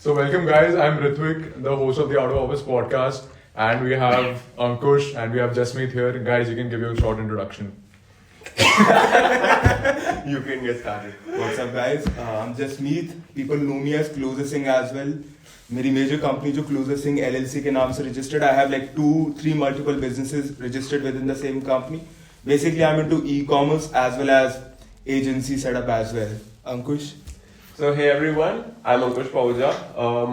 So welcome guys, I'm Ritvik, the host of the Out of Office podcast, and we have Ankush and we have Jasmeet here. Guys, you can give you a short introduction. You can get started. What's up guys? I'm Jasmeet. People know me as Closer Singh as well. मेरी major company जो Closer Singh LLC के नाम से registered. I have like 2-3 multiple businesses registered within the same company. Basically, I'm into e-commerce as well as agency setup as well. Ankush. So hey everyone, I'm Ankush Pauja.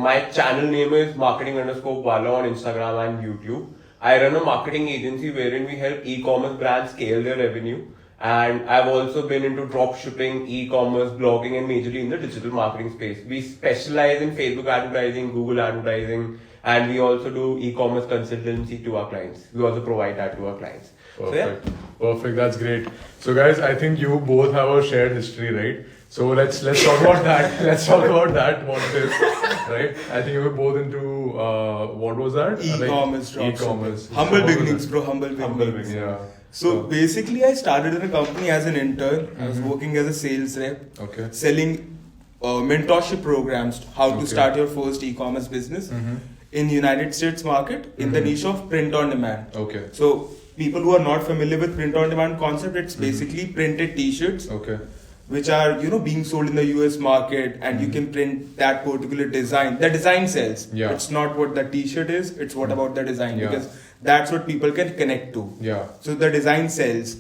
My channel name is marketing_wala on Instagram and YouTube. I run a marketing agency wherein we help e-commerce brands scale their revenue. And I've also been into dropshipping, e-commerce, blogging, and majorly in the digital marketing space. We specialize in Facebook advertising, Google advertising, and we also do e-commerce consultancy to our clients. We also provide that to our clients. Perfect. Perfect, that's great. So guys, I think you both have a shared history, right? So let's talk about that. Let's talk about that. What it is, right? I think you were both into what was that? E-commerce. E-commerce. Humble beginnings, bro. Humble beginnings. Yeah. So basically, I started in a company as an intern. I was working as a sales rep. Okay. Selling mentorship programs, how to start your first e-commerce business in United States market in the niche of print on demand. Okay. So people who are not familiar with print on demand concept, it's basically printed t-shirts. Okay. Which are being sold in the US market, and you can print that particular design. The design sells. Yeah. It's not what the t-shirt is, it's what about the design, Yeah. because that's what people can connect to. Yeah. So the design sells.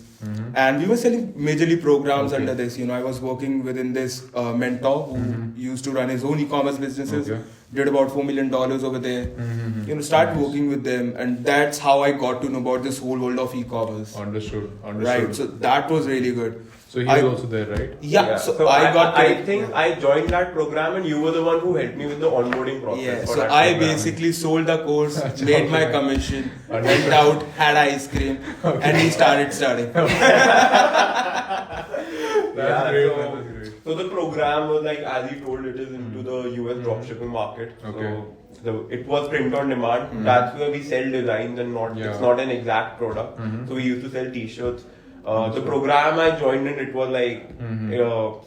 And we were selling majorly programs Okay. under this. I was working within this mentor who used to run his own e-commerce businesses. Okay. Did about $4 million over there. Start working with them, and that's how I got to know about this whole world of e-commerce. Understood. Right. So that was really good. So he was also there, right? Yeah. So I think I joined that program and you were the one who helped me with the onboarding process. Yeah, for so that I program. basically sold the course, made my commission, went out, had ice cream, and he started studying. That's Yeah, great. so- That's great. So the program was like, as you told, it is into the US dropshipping market. Okay. So it was print on demand. That's where we sell designs and not Yeah. it's not an exact product. So we used to sell t-shirts. The program I joined in, it was like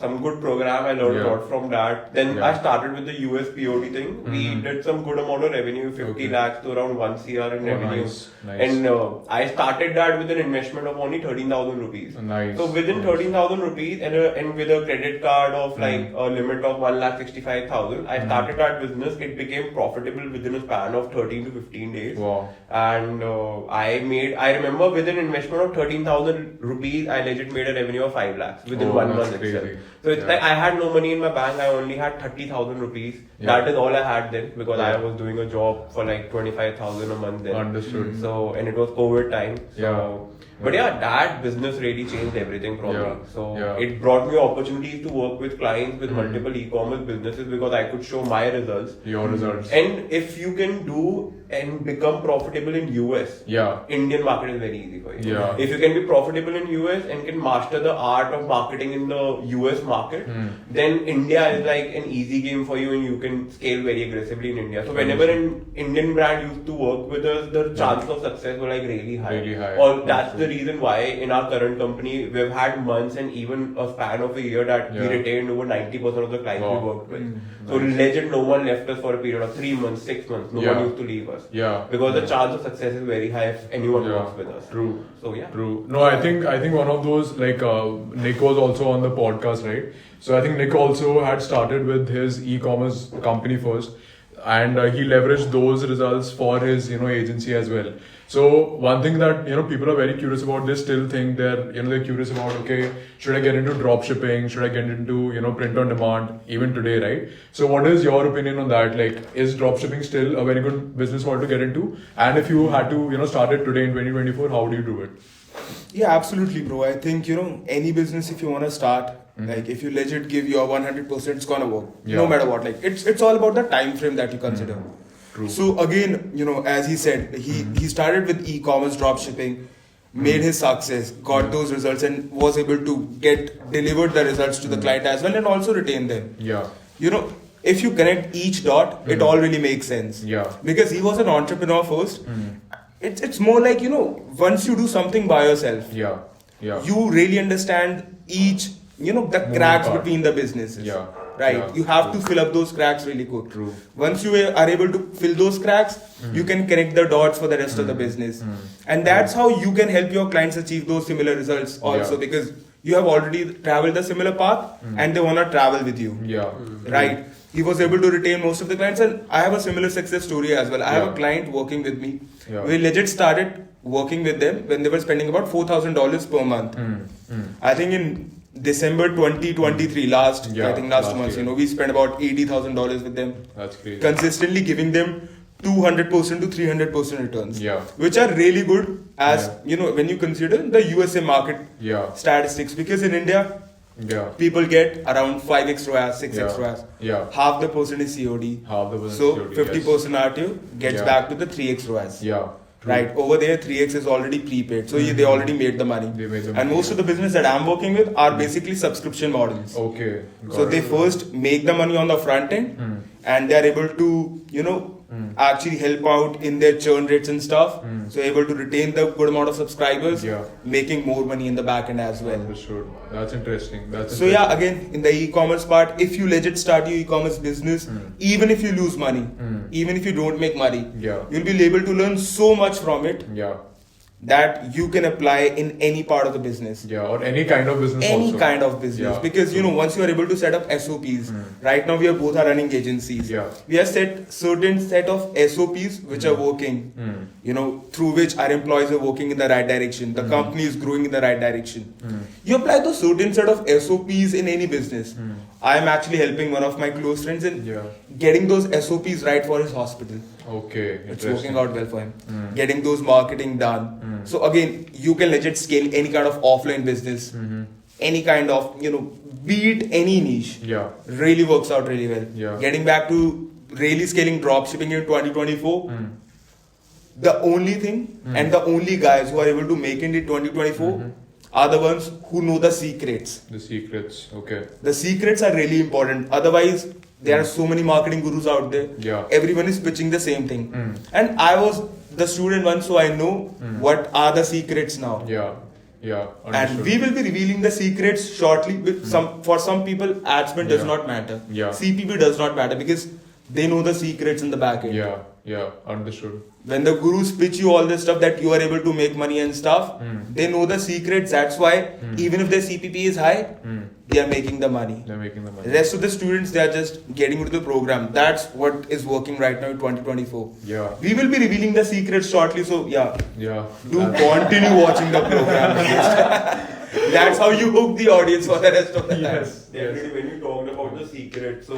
some good program. I learned a lot from that. Then I started with the US POD thing. We did some good amount of revenue, 50 lakhs to around 1 CR in revenue. Nice. And I started that with an investment of only 13,000 rupees. Nice. So within 13,000 rupees and with a credit card of like a limit of 1,65,000, I started that business. It became profitable within a span of 13 to 15 days. Wow. And I remember with an investment of 13,000 rupees, I legit made a revenue of 5 lakhs within 1 month that's itself. crazy. So it's like I had no money in my bank. I only had 30,000 rupees. That is all I had then because I was doing a job for like 25,000 a month then. Understood. So, and it was COVID time. So, but yeah, that business really changed everything for me. So it brought me opportunities to work with clients with multiple e-commerce businesses because I could show my results. Your results. And if you can do and become profitable in US, Indian market is very easy for you. Yeah. If you can be profitable in US and can master the art of marketing in the US market, then India is like an easy game for you and you can scale very aggressively in India. So whenever an Indian brand used to work with us, the chances of success were like really high. Really high. Or that's the reason why in our current company we've had months and even a span of a year that we retained over 90% of the clients we worked with. So legit no one left us for a period of 3 months, 6 months. No one used to leave us. Yeah. Because the chance of success is very high if anyone works with us. True. So yeah. True. No, I think one of those like Nick was also on the podcast, right? So I think Nick also had started with his e-commerce company first, and he leveraged those results for his agency as well. So one thing that people are very curious about, they still think they're curious about, okay, should I get into drop shipping, should I get into print on demand even today, right? So what is your opinion on that? Like, is drop shipping still a very good business model to get into? And if you had to start it today in 2024, how do you do it? Yeah, absolutely, bro. I think, any business, if you want to start, like if you legit give your 100%, it's gonna work. No matter what. Like it's all about the time frame that you consider. True. So again, as he said, he started with e-commerce dropshipping, made his success, got those results, and was able to delivered the results to the client as well, and also retain them. Yeah. If you connect each dot, it all really makes sense. Yeah. Because he was an entrepreneur first. It's more like, once you do something by yourself, Yeah. you really understand each, the cracks part. between the businesses. Yeah. right? Yeah. You have to fill up those cracks really quick. True. Once you are able to fill those cracks, you can connect the dots for the rest of the business. And that's how you can help your clients achieve those similar results also, Yeah. because you have already traveled a similar path and they want to travel with you. Yeah. Right? He was able to retain most of the clients, and I have a similar success story as well. I have Yeah. a client working with me. Yeah. We legit started working with them when they were spending about $4,000 per month. I think in December 2023, last Yeah, last last month, year. we spent about $80,000 with them, That's crazy. consistently giving them 200% to 300% returns, Yeah. which are really good as when you consider the USA market Yeah. statistics, because in India Yeah. people get around 5x ROAS, 6x Yeah. ROAS. Yeah. Half the person is COD. Half the person So COD, 50% RTO gets Yeah. back to the 3x ROAS. Yeah. True. Right, over there 3x is already prepaid, so they already made the money. They made the And money. most of the business that I'm working with are basically subscription models. Okay. So got they it. first make the money on the front end, and they're able to actually help out in their churn rates and stuff. So able to retain the good amount of subscribers, Yeah. making more money in the back end as well. Understood. That's interesting. So yeah, again, in the e-commerce part, if you legit start your e-commerce business, even if you lose money, even if you don't make money, Yeah. you'll be able to learn so much from it Yeah. that you can apply in any part of the business. Yeah. Or any kind of business. Any also. kind of business, Yeah. because once you are able to set up SOPs, right now we are both are running agencies. Yeah. We have set certain set of SOPs which are working, through which our employees are working in the right direction. The company is growing in the right direction. You apply those certain set of SOPs in any business. I am actually helping one of my close friends in Yeah. getting those SOPs right for his hospital. Okay. It's Interesting. working out well for him. Getting those marketing done. So again, you can legit scale any kind of offline business, any kind of, be it any niche. Yeah. Really works out really well. Yeah. Getting back to really scaling dropshipping in 2024, the only thing and the only guys who are able to make it in 2024 are the ones who know the secrets. The secrets. Okay. The secrets are really important. Otherwise, there are so many marketing gurus out there. Yeah. Everyone is pitching the same thing. And I was the student once, so I know what are the secrets now. Yeah. Yeah. And Understood. we will be revealing the secrets shortly. With for some people, ad spend does Yeah. not matter. Yeah. CPP does not matter because they know the secrets in the back end. Yeah. Yeah. Understood. When the gurus pitch you all this stuff that you are able to make money and stuff, they know the secrets. That's why even if their CPP is high, they are making the money. They're making the The money. rest of the students, they are just getting into the program. That's what is working right now in 2024. Yeah. We will be revealing the secrets shortly, so yeah, Yeah. do continue watching the program. That's how you hook the audience for the rest of the time. Yes. Definitely, when you talked about the secret, so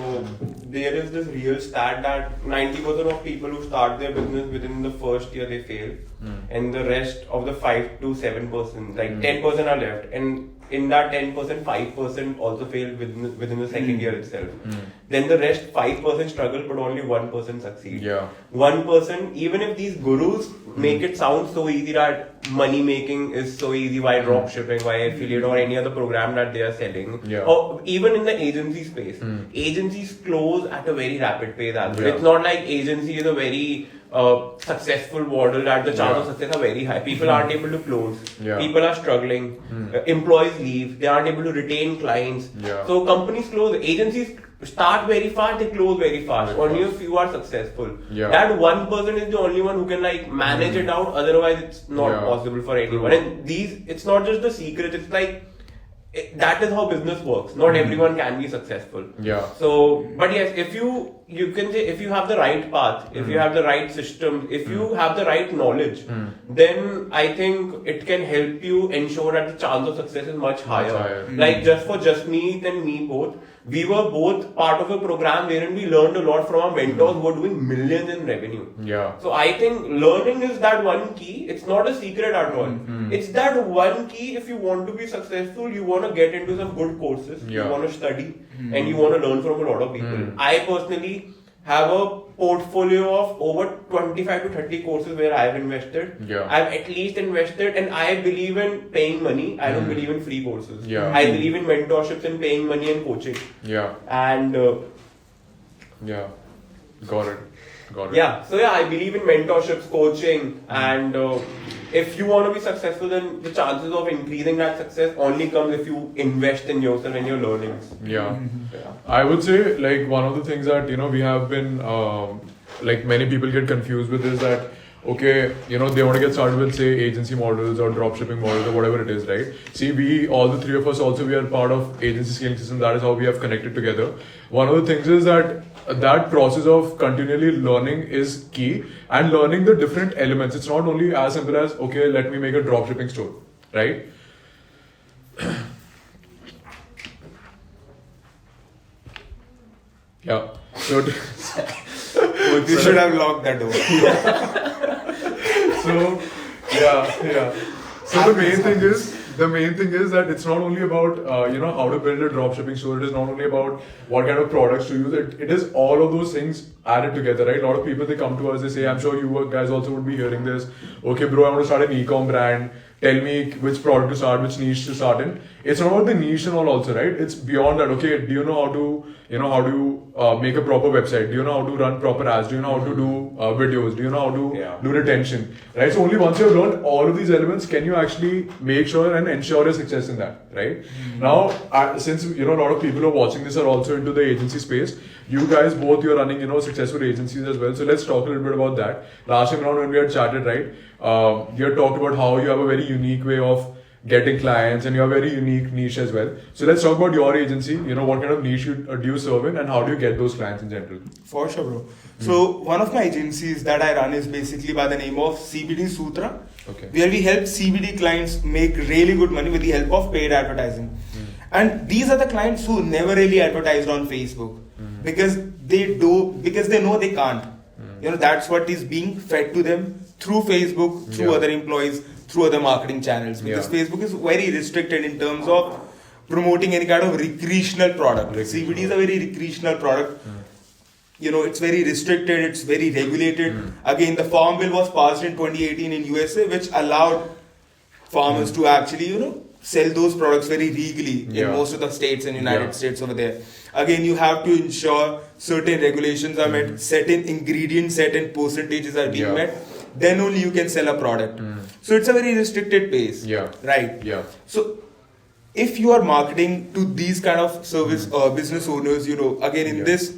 there is this real stat that 90% of people who start their business within the first year they fail, and the rest of the 5 to 7%, like 10% are left, and in that 10%, 5% also fail within the second year itself. Then the rest 5% struggle, but only 1% succeed. Yeah. 1%, even if these gurus make it sound so easy that money making is so easy, why drop shipping, why affiliate, or any other program that they are selling, Yeah. or even in the agency space, agencies close at a very rapid pace as well. Yeah. It's not like agency is a very successful model that the chance of success are very high. People aren't able to close. Yeah. People are struggling. Employees leave. They aren't able to retain clients. Yeah. So companies close. Agencies start very fast. They close very fast. Very Only fast. a few are successful. Yeah. That 1% is the only one who can manage it out. Otherwise, it's not Yeah. possible for anyone. And it's not just the secret. It's that is how business works. Not everyone can be successful. Yeah. So, but yes, if you can say, if you have the right path, if you have the right system, if you have the right knowledge, then I think it can help you ensure that the chance of success is much higher. higher. Like just for Jasmeet and me both, we were both part of a program wherein we learned a lot from our mentors who were doing millions in revenue. Yeah. So I think learning is that one key. It's not a secret at all. It's that one key. If you want to be successful, you want to get into some good courses. Yeah. You want to study and you want to learn from a lot of people. I personally have a portfolio of over 25 to 30 courses where I have invested. Yeah. I've at least invested, and I believe in paying money. I don't believe in free courses. Yeah. I believe in mentorships and paying money and coaching. Yeah. And Yeah. Got it. Got it. yeah, so yeah, I believe in mentorships, coaching, and if you want to be successful, then the chances of increasing that success only comes if you invest in yourself and your learnings. Yeah. I would say like one of the things that we have been like many people get confused with is that okay, they want to get started with say agency models or dropshipping models or whatever it is, right? See, we all the three of us also we are part of agency scaling system. That is how we have connected together. One of the things is that process of continually learning is key and learning the different elements. It's not only as simple as okay, let me make a dropshipping store, right? Yeah. So You should have locked that door. So yeah. So the main thing is that it's not only about how to build a dropshipping store. It is not only about what kind of products to use. It is all of those things added together, right? A lot of people they come to us, they say, I'm sure you guys also would be hearing this. Okay, bro, I want to start an e-com brand. Tell me which product to start, which niche to start in. It's not about the niche and all also, right? It's beyond that. Okay, do you know how to make a proper website? Do you know how to run proper ads? Do you know how to do videos? Do you know how to do retention? Right? So only once you have learned all of these elements, can you actually make sure and ensure your success in that, right? Now, since a lot of people who are watching this are also into the agency space, you guys both you're running successful agencies as well. So let's talk a little bit about that. Last time around when we had chatted, right? You had talked about how you have a very unique way of getting clients and you have a very unique niche as well. So let's talk about your agency. What kind of niche do you serve in and how do you get those clients in general? For sure, bro. So one of my agencies that I run is basically by the name of CBD Sutra, where we help CBD clients make really good money with the help of paid advertising. And these are the clients who never really advertised on Facebook because they know they can't. That's what is being fed to them through Facebook, through other employees, through other marketing channels. Because Facebook is very restricted in terms of promoting any kind of recreational product. CBD is a very recreational product. It's very restricted, it's very regulated. Again, the Farm Bill was passed in 2018 in USA, which allowed farmers to actually, sell those products very legally in most of the states and United States over there. Again, you have to ensure certain regulations are met, certain ingredients, certain percentages are being met. Then only you can sell a product. So it's a very restricted pace. Right? So if you are marketing to these kind of service business owners, again in this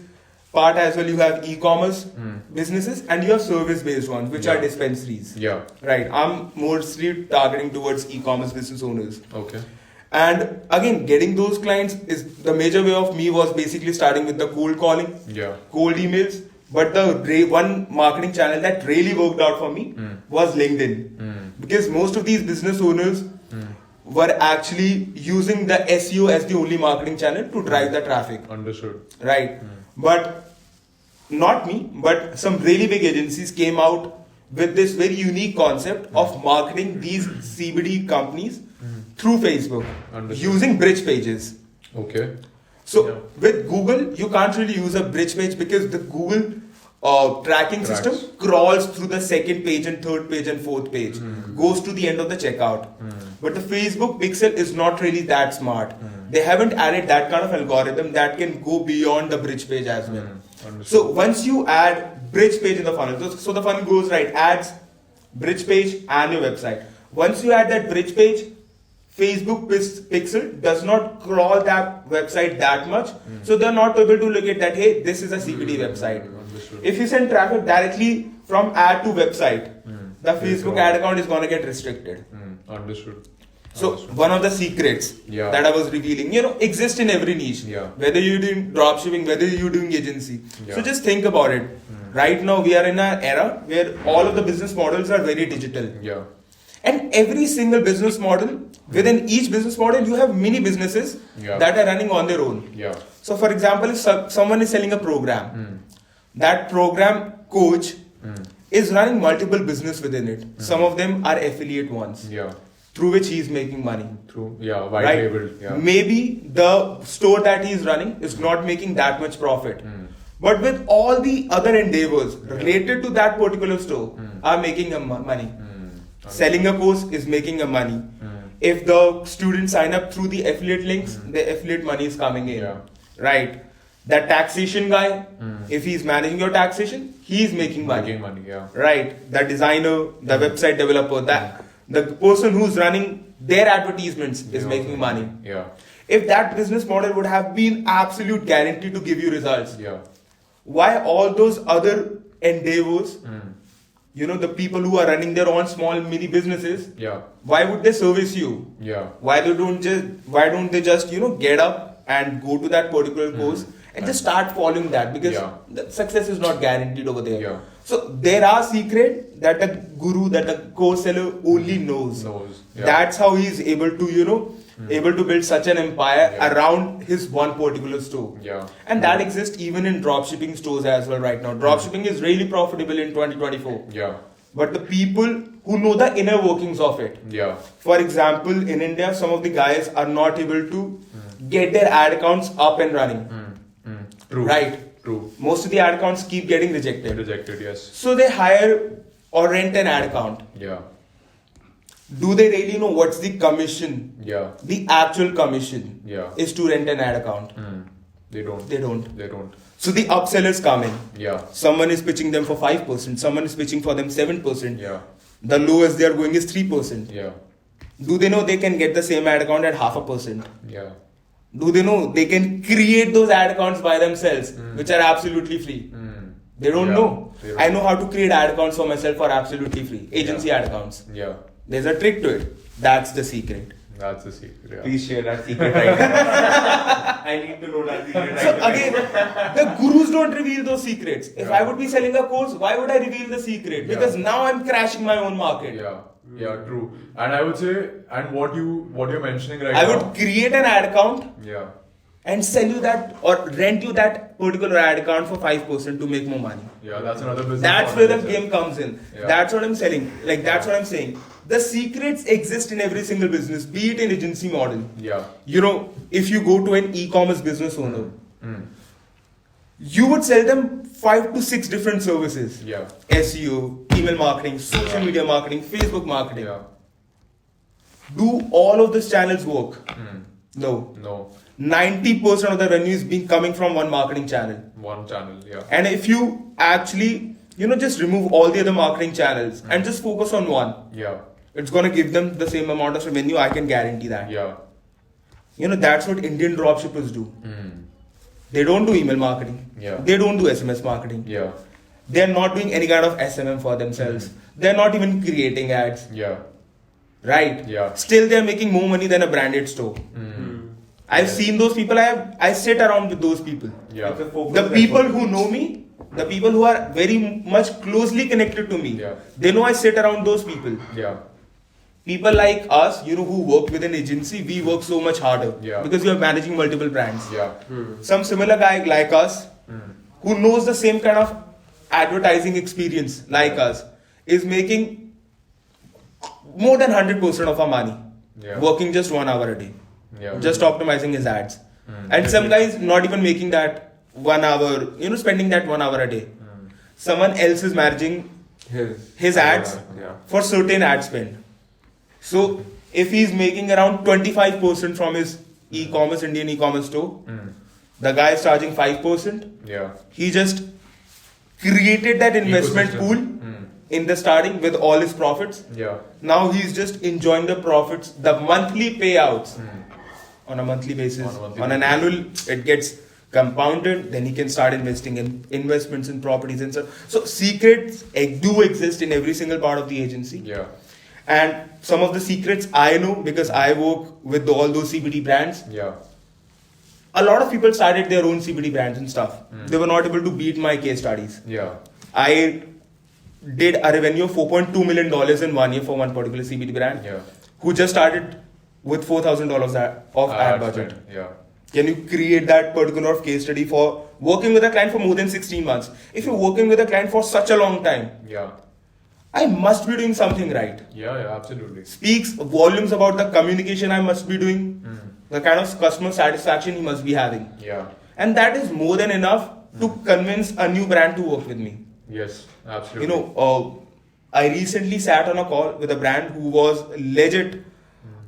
part as well, you have e-commerce businesses and you have service-based ones, which are dispensaries. Right. I'm mostly targeting towards e-commerce business owners. And again, getting those clients is the major way of me was basically starting with the cold calling, cold emails. But the one marketing channel that really worked out for me was LinkedIn. Because most of these business owners were actually using the SEO as the only marketing channel to drive the traffic. Understood. Right. But not me, but some really big agencies came out with this very unique concept of marketing these CBD companies through Facebook using bridge pages. So with Google, you can't really use a bridge page because the Google tracking system crawls through the second page and third page and fourth page, goes to the end of the checkout. But the Facebook pixel is not really that smart. They haven't added that kind of algorithm that can go beyond the bridge page as well. So once you add bridge page in the funnel, so the funnel goes right, ads, bridge page and your website. Once you add that bridge page, Facebook pixel does not crawl that website that much. So they're not able to look at that, hey, this is a CBD website. If you send traffic directly from ad to website, the Facebook ad account is going to get restricted. So one of the secrets that I was revealing, exist in every niche. Whether you're doing dropshipping, whether you're doing agency. So just think about it. Right now we are in an era where all of the business models are very digital. And every single business model, within each business model, you have mini businesses that are running on their own. So for example, if someone is selling a program, that program coach is running multiple business within it. Some of them are affiliate ones. Through which he is making money. White labeled. Maybe the store that he is running is not making that much profit. But with all the other endeavors related to that particular store are making him money. Selling a course is making him money. If the students sign up through the affiliate links, the affiliate money is coming in. Right. That taxation guy, if he's managing your taxation, he's making money. Making money, yeah. Right. The designer, the website developer, the person who's running their advertisements is making money. Yeah. If that business model would have been absolute guarantee to give you results, Yeah. why all those other endeavors, the people who are running their own small mini businesses, Yeah. why would they service you? Yeah. Why don't they just get up and go to that particular course and just start following that, because the success is not guaranteed over there. Yeah. So there are secrets that a guru, that a course seller only knows. Yeah. That's how he's able to able to build such an empire around his one particular store. Yeah. And that exists even in dropshipping stores as well right now. Dropshipping is really profitable in 2024. Yeah. But the people who know the inner workings of it. Yeah. For example, in India, some of the guys are not able to get their ad accounts up and running. True. Right. True. Most of the ad accounts keep getting rejected. Rejected, yes. So they hire or rent an ad account. Yeah. Do they really know what's the commission? Yeah. The actual commission Yeah. is to rent an ad account. They don't. They don't. They don't. So the upsellers come in. Yeah. Someone is pitching them for 5%. Someone is pitching for them 7%. Yeah. The lowest they are going is 3%. Yeah. Do they know they can get the same ad account at 0.5%? Yeah. Do they know they can create those ad accounts by themselves, which are absolutely free? They don't know. They don't. I know how to create ad accounts for myself for absolutely free. Agency ad accounts. Yeah. There's a trick to it. That's the secret. That's the secret. Yeah. Please share that secret right now. I need to know that secret So right now. again, the gurus don't reveal those secrets. If I would be selling a course, why would I reveal the secret? Because now I'm crashing my own market. Yeah. Yeah. True. And I would say, and what you're mentioning right I now. would create an ad account Yeah. and sell you that or rent you that particular ad account for 5% to make more money. Yeah. That's another business. That's model where the itself. game comes in. Yeah. That's what I'm selling. That's what I'm saying. The secrets exist in every single business, be it an agency model. Yeah. If you go to an e-commerce business owner, you would sell them 5 to 6 different services. Yeah. SEO, email marketing, social media marketing, Facebook marketing. Yeah. Do all of these channels work? No. No. 90% of the revenue is being coming from one marketing channel. One channel. Yeah. And if you actually, just remove all the other marketing channels and just focus on one, Yeah. it's going to give them the same amount of revenue. I can guarantee that. Yeah. That's what Indian dropshippers do. They don't do email marketing. Yeah. They don't do SMS marketing. Yeah. They're not doing any kind of SMM for themselves. They're not even creating ads. Yeah. Right? Yeah. Still, they're making more money than a branded store. I've seen those people. I sit around with those people. Yeah. It's a focus The people effort. who know me, the people who are very much closely connected to me, Yeah. they know I sit around those people. Yeah. People like us, who work with an agency, we work so much harder Yeah. because we are managing multiple brands. Yeah. Some similar guy like us, who knows the same kind of advertising experience like us, is making more than 100% of our money Yeah. working just 1 hour a day, Yeah. just optimizing his ads. And some guys not even making that 1 hour, spending that 1 hour a day. Someone else is managing his ads Yeah. for certain ad spend. So if he's making around 25% from his Indian e-commerce store, the guy is charging 5%. Yeah. He just created that investment Ecosystem. pool in the starting with all his profits. Yeah. Now he's just enjoying the profits, the monthly payouts on a monthly basis. On a monthly On an annual, it gets compounded. Then he can start investing in investments in properties and so. So secrets do exist in every single part of the agency. Yeah. And some of the secrets I know because I work with all those CBD brands. Yeah. A lot of people started their own CBD brands and stuff. They were not able to beat my case studies. Yeah. I did a revenue of $4.2 million in 1 year for one particular CBD brand Yeah. who just started with $4,000 of ad budget. spend. Yeah. Can you create that particular case study for working with a client for more than 16 months? If you're working with a client for such a long time, Yeah. I must be doing something right. Yeah. Yeah. Absolutely. Speaks volumes about the communication I must be doing, the kind of customer satisfaction he must be having. Yeah. And that is more than enough to convince a new brand to work with me. Yes. Absolutely. I recently sat on a call with a brand who was legit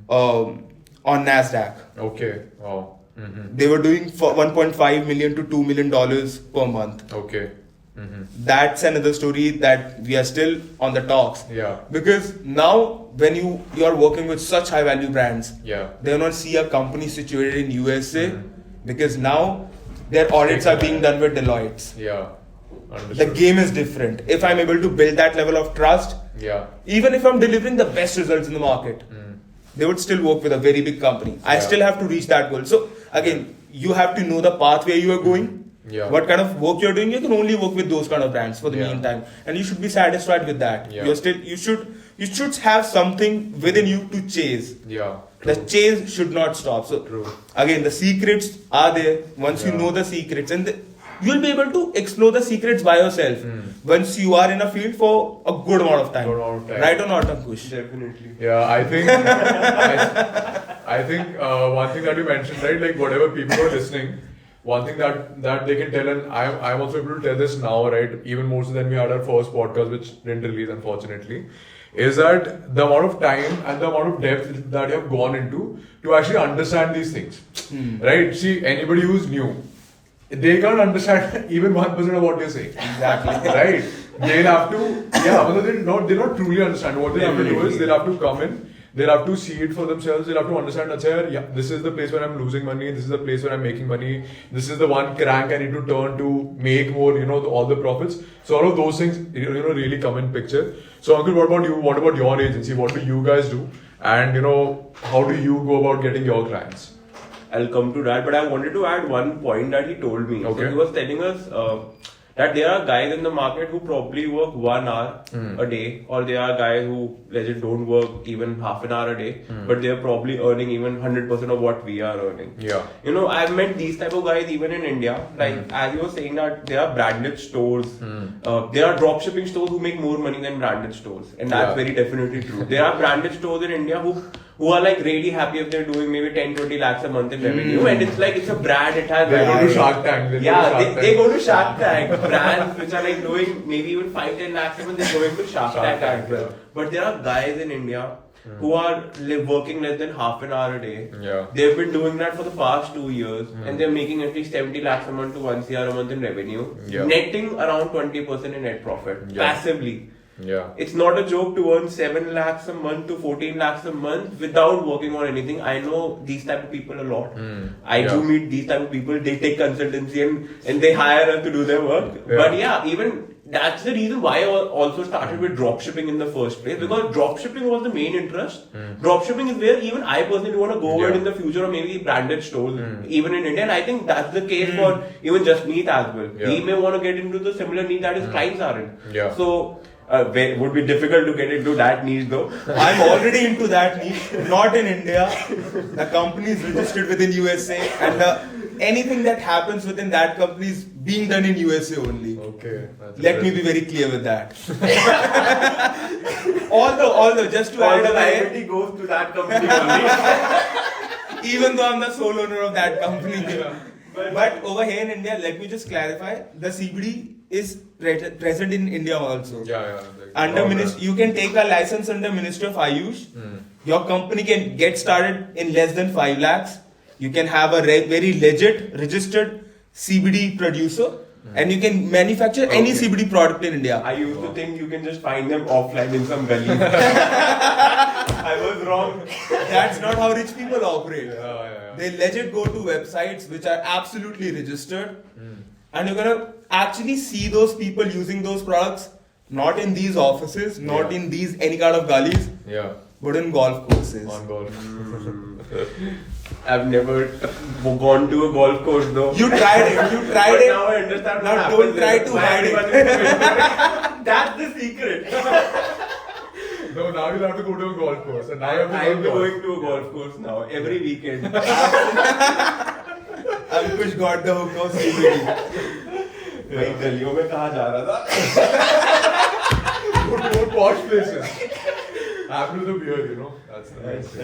on NASDAQ. Okay. Wow. They were doing 1.5 million to $2 million per month. Okay. That's another story that we are still on the talks. Yeah. Because now when you are working with such high value brands, Yeah. they will not see a company situated in USA because now their audits are being done with Deloitte's. Yeah. The Understood. game is different. If I'm able to build that level of trust, Yeah. even if I'm delivering the best results in the market, they would still work with a very big company. I Yeah. still have to reach that goal. So again, you have to know the path where you are going. Yeah. What kind of work you're doing, you can only work with those kind of brands for the Yeah. meantime, and you should be satisfied with that. Yeah. You should have something within you to chase. Yeah. The chase should not stop. So True. again, the secrets are there. Once you Yeah. know the secrets, and you'll be able to explore the secrets by yourself. Once you are in a field for a good amount of time. Good amount of time. Right or not, Ankush? Definitely. Yeah, I think I think one thing that you mentioned, right? Like whatever people are listening, one thing that they can tell, and I'm also able to tell this now, right? Even more so than we had our first podcast, which didn't release unfortunately, is that the amount of time and the amount of depth that you have gone into to actually understand these things, right? See, anybody who's new, they can't understand even 1% of what you're saying. Exactly. Right? They'll have to, but they'll not truly understand. What they have to do is they'll have to come in, they'll have to see it for themselves, they'll have to understand, "Achha, yeah, this is the place where I'm losing money, this is the place where I'm making money, this is the one crank I need to turn to make more, all the profits." So all of those things, really come in picture. So Uncle, what about you? What about your agency? What do you guys do? And, how do you go about getting your clients? I'll come to that, but I wanted to add one point that he told me. Okay. So he was telling us that there are guys in the market who probably work 1 hour a day, or there are guys who legit don't work even half an hour a day, but they're probably earning even 100% of what we are earning. Yeah. I've met these type of guys even in India. Like as you were saying that there are branded stores, there are dropshipping stores who make more money than branded stores, and that's Yeah. very definitely true. There are branded stores in India who are like really happy if they're doing maybe 10-20 lakhs a month in revenue, and it's like it's a brand, it has They go to Shark Tank. they go to Shark Tank. Brands which are like doing maybe even 5-10 lakhs a month, they're going to Shark Tank as well. But there are guys in India who are working less than half an hour a day. Yeah. They've been doing that for the past 2 years, and they're making at least 70 lakhs a month to 1 CR a month in revenue, netting around 20% in net profit passively. Yeah. It's not a joke to earn 7 lakhs a month to 14 lakhs a month without working on anything. I know these type of people a lot. I do meet these type of people. They take consultancy and they hire us to do their work. Yeah. But yeah, even that's the reason why I also started with dropshipping in the first place, because dropshipping was the main interest. Dropshipping is where even I personally want to go over in the future, or maybe branded stores, even in India. And I think that's the case for even just Meet as well. Yeah. He may want to get into the similar niche that his clients are in. Yeah. So it would be difficult to get into that niche though. I'm already into that niche, not in India. The company is registered within USA, and anything that happens within that company is being done in USA only. Okay. Let me be very clear with that. although, just to All add the away, liability goes to that company only. even though I'm the sole owner of that company. But over here in India, let me just clarify, the CBD is present in India also. Yeah. Under you can take a license under Ministry of Ayush. Your company can get started in less than 5 lakhs. You can have a very legit registered CBD producer, and you can manufacture any CBD product in India. I used to think you can just find them offline in some gully. I was wrong. That's not how rich people operate. Yeah. They legit go to websites which are absolutely registered, and you're gonna actually see those people using those products not in these offices, not in these any kind of gullies, Yeah. but in golf courses. On golf. I've never gone to a golf course though. You tried it. But now I understand what Now happens. don't try to hide it. That's the secret. No, now you'll have to go to a golf course. And now you have to I'm learn golf. going to a golf course now every weekend. Ankush got the hook of CBD. भाई गलियों में कहाँ जा रहा था? Go to posh places. Happy with the beer, That's the nice thing.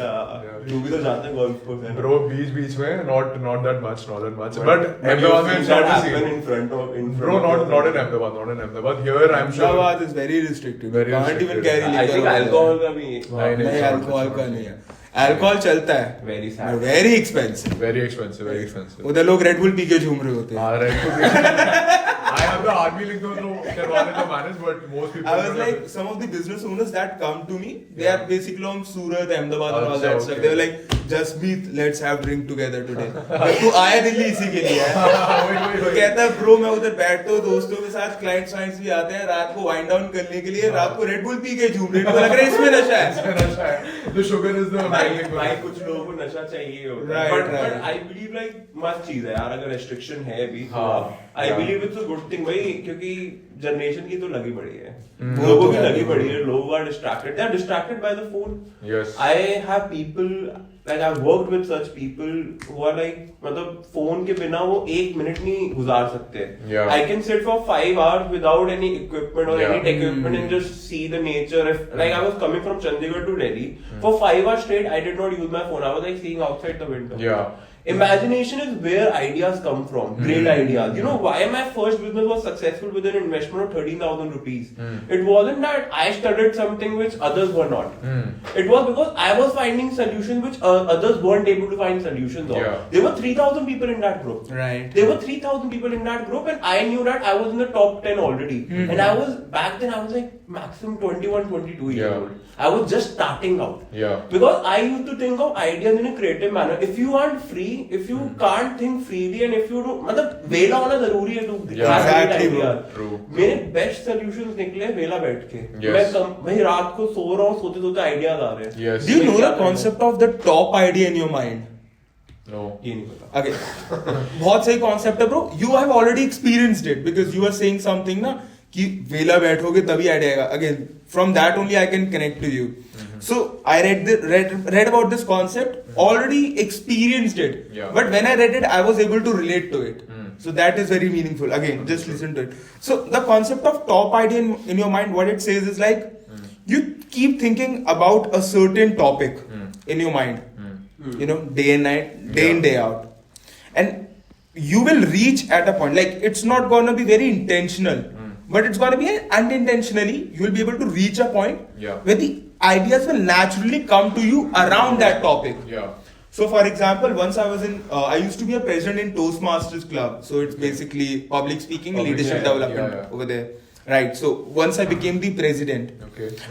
तू भी तो जाता है golf course है ना? Bro, beach में, not that much. But But Ahmedabad में you've it's seen not that the happen same. in front of Bro, not in Ahmedabad. Here I'm sure. Ahmedabad is very restricted. Very You can't restricted. even carry liquor. I think over there. alcohol का भी नहीं, नहीं it's not alcohol much. का नहीं है. Alcohol चलता है, Very sad. Very expensive. Very expensive, very expensive. उधर लोग रेड बुल पी के झूम रहे होते हैं. हाँ, Red Bull. I have the army link though, so Sherwan to manage, but most people. I was like, some of the business owners that come to me, they are basically from Surat, Ahmedabad and all that okay. stuff. They were like, just meet, let's have drink together today. तू आया दिल्ली इसी के लिए है. तो कहता है bro मैं उधर बैठता हूँ दोस्तों के साथ, क्लाइंट्स भी आते हैं रात को वाइंड डाउन करने के लिए, रात को रेड बुल पी के झूम रहे हैं. लग रहा है इसमें नशा है. The sugar is the भाई कुछ लोगों को नशा चाहिए होता है. But I believe like मस्त चीज है यार, अगर restriction है भी. I believe it's a good thing भाई, क्योंकि जनरेशन की तो लगी पड़ी है, लोगों की लगी पड़ी है, लोग are distracted, they are distracted by the phone. Yes. I have people like I've worked with such people who are like मतलब फोन के बिना वो एक मिनट नहीं गुजार सकते. Yeah. I can sit for 5 hours without any equipment or Yeah. any tech equipment and just see the nature. If like I was coming from Chandigarh to Delhi for 5 hours straight, I did not use my phone. I was like seeing outside the window. Yeah. Imagination is where ideas come from. Great ideas. You know why my first business was successful with an investment of 13,000 rupees? It wasn't that I studied something which others were not. It was because I was finding solutions which others weren't able to find solutions of. Yeah. There were 3,000 people in that group. Right. There were 3,000 people in that group, and I knew that I was in the top 10 already. And I was back then I was like maximum 21, 22 years old. I was just starting out. Yeah. Because I used to think of ideas in a creative manner. If you aren't free, if you can't think freely, and if you don't, मतलब वेला होना जरूरी है. तो Exactly, bro. True. मेरे best solutions निकले वेला बैठ के. Yes. मैं रात को सो रहा हूँ, सोते सोते आइडियाज आ रहे हैं. Yes. Do you know the concept of the top idea in your mind? No. ये नहीं पता. Okay. बहुत सही concept है bro. You have already experienced it because you were saying something ना कि वेला बैठोगे तभी आइडिया आएगा. Again, from that only I can connect to you. So I read about this concept, already experienced it. Yeah. But when I read it, I was able to relate to it. So that is very meaningful. Again, just listen to it. So the concept of top idea in your mind, what it says is like, you keep thinking about a certain topic in your mind. You know, day and night, day in, day out. And you will reach at a point, like it's not going to be very intentional, but it's going to be unintentionally, you will be able to reach a point where the ideas will naturally come to you around that topic. Yeah. So for example, once I was in, I used to be a president in Toastmasters Club. So it's basically public speaking and leadership development over there. Right. So once I became the president,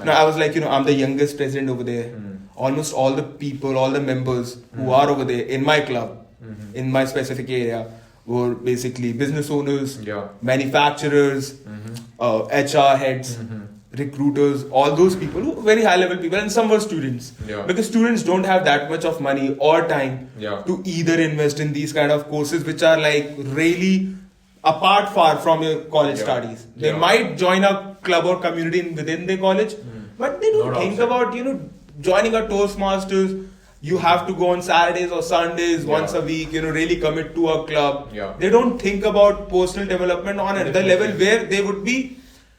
now I was like, you know, I'm the youngest president over there. Almost all the people, all the members who are over there in my club, in my specific area, were basically business owners, manufacturers, HR heads, recruiters, all those people, who very high level people, and some were students. Because students don't have that much of money or time to either invest in these kind of courses which are like really apart far from your college studies. They might join a club or community within their college, but they don't think about, you know, joining a Toastmasters. You have to go on Saturdays or Sundays once a week, you know, really commit to a club. They don't think about personal development on another level where they would be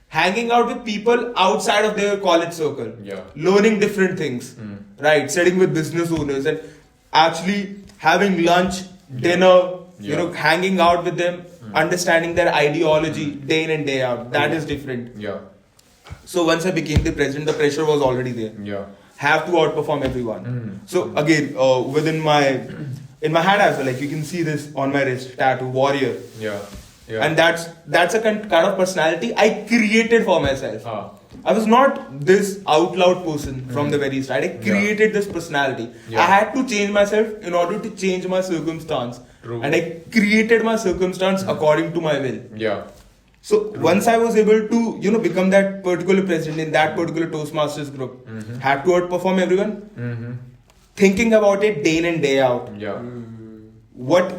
hanging out with people outside of their college circle, learning different things, right? Sitting with business owners and actually having lunch, dinner, you know, hanging out with them, understanding their ideology day in and day out. That is different. So once I became the president, the pressure was already there. Have to outperform everyone. So again, in my hand as well, like you can see this on my wrist, tattoo, warrior. And that's a kind of personality I created for myself. I was not this out loud person from the very start. I created this personality. I had to change myself in order to change my circumstance. And I created my circumstance according to my will. So once I was able to, you know, become that particular president in that particular Toastmasters group, had to outperform everyone, thinking about it day in and day out. What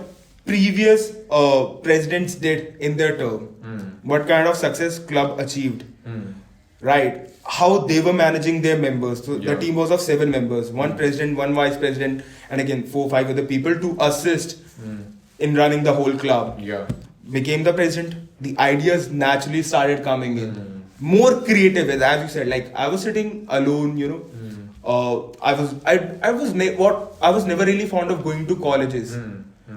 previous presidents did in their term, what kind of success club achieved, right? How they were managing their members. So the team was of 7 members, 1 president, 1 vice president, and again 4-5 other people to assist in running the whole club. Became the president, the ideas naturally started coming in. More creative, as you said, like I was sitting alone, you know. I was never really fond of going to colleges.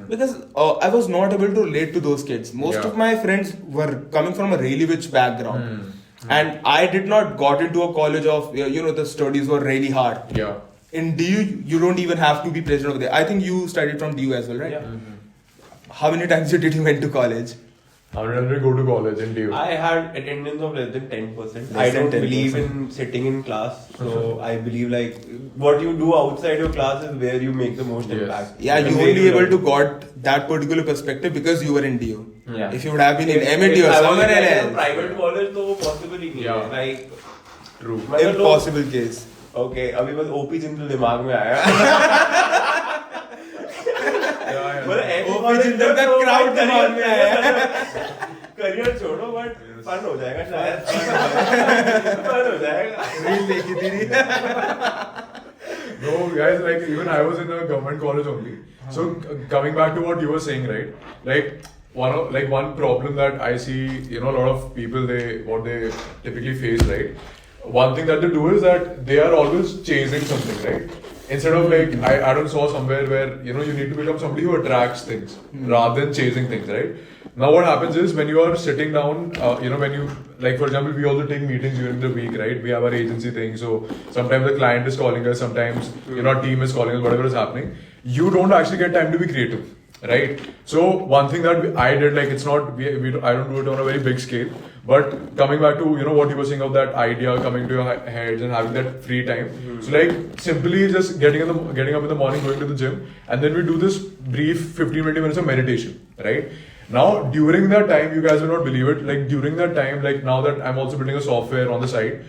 Because I was not able to relate to those kids. Most of my friends were coming from a really rich background. And I did not got into a college of, you know, the studies were really hard. in DU, you don't even have to be present over there. I think you studied from DU as well, right? Yeah. How many times did you went to college? How did you go to college in DU? I had attendance of less than 10%. Less I than don't 10%. believe in sitting in class. So I believe like what you do outside your class is where you make the most Yes. impact. Yeah, And you where only able learn. to got that particular perspective because you were in DU. Yeah. If you would have been in If MIT or I was somewhere in like a else, private college, तो possible ही नहीं है. Yeah. Like True. मतलब लोग- impossible case. Okay, अभी बस OP Jindal दिमाग में आया. मतलब ऐसे OP college जिंदल का तो crowd career- दिमाग में आया. करियर छोड़ो बट फन हो जाएगा शायद. फन हो जाएगा. Reel देखी थी. No, guys, like even I was in a government college only. So coming back to what you were saying, right? Like one problem that I see, a lot of people what they typically face, right? One thing that they do is that they are always chasing something, right? Instead of like I don't saw somewhere where you need to become somebody who attracts things rather than chasing things, right? Now what happens is when you are sitting down, when you like for example we also take meetings during the week, right? We have our agency thing, so sometimes the client is calling us, sometimes our team is calling us, whatever is happening. You don't actually get time to be creative, right? So one thing that I did, like it's not I don't do it on a very big scale, but coming back to what you were saying of that idea coming to your heads and having that free time. So like simply just getting up in the morning, going to the gym, and then we do this brief 15-20 minutes of meditation, right? Now during that time, you guys will not believe it. Like during that time, like now that I'm also building a software on the side,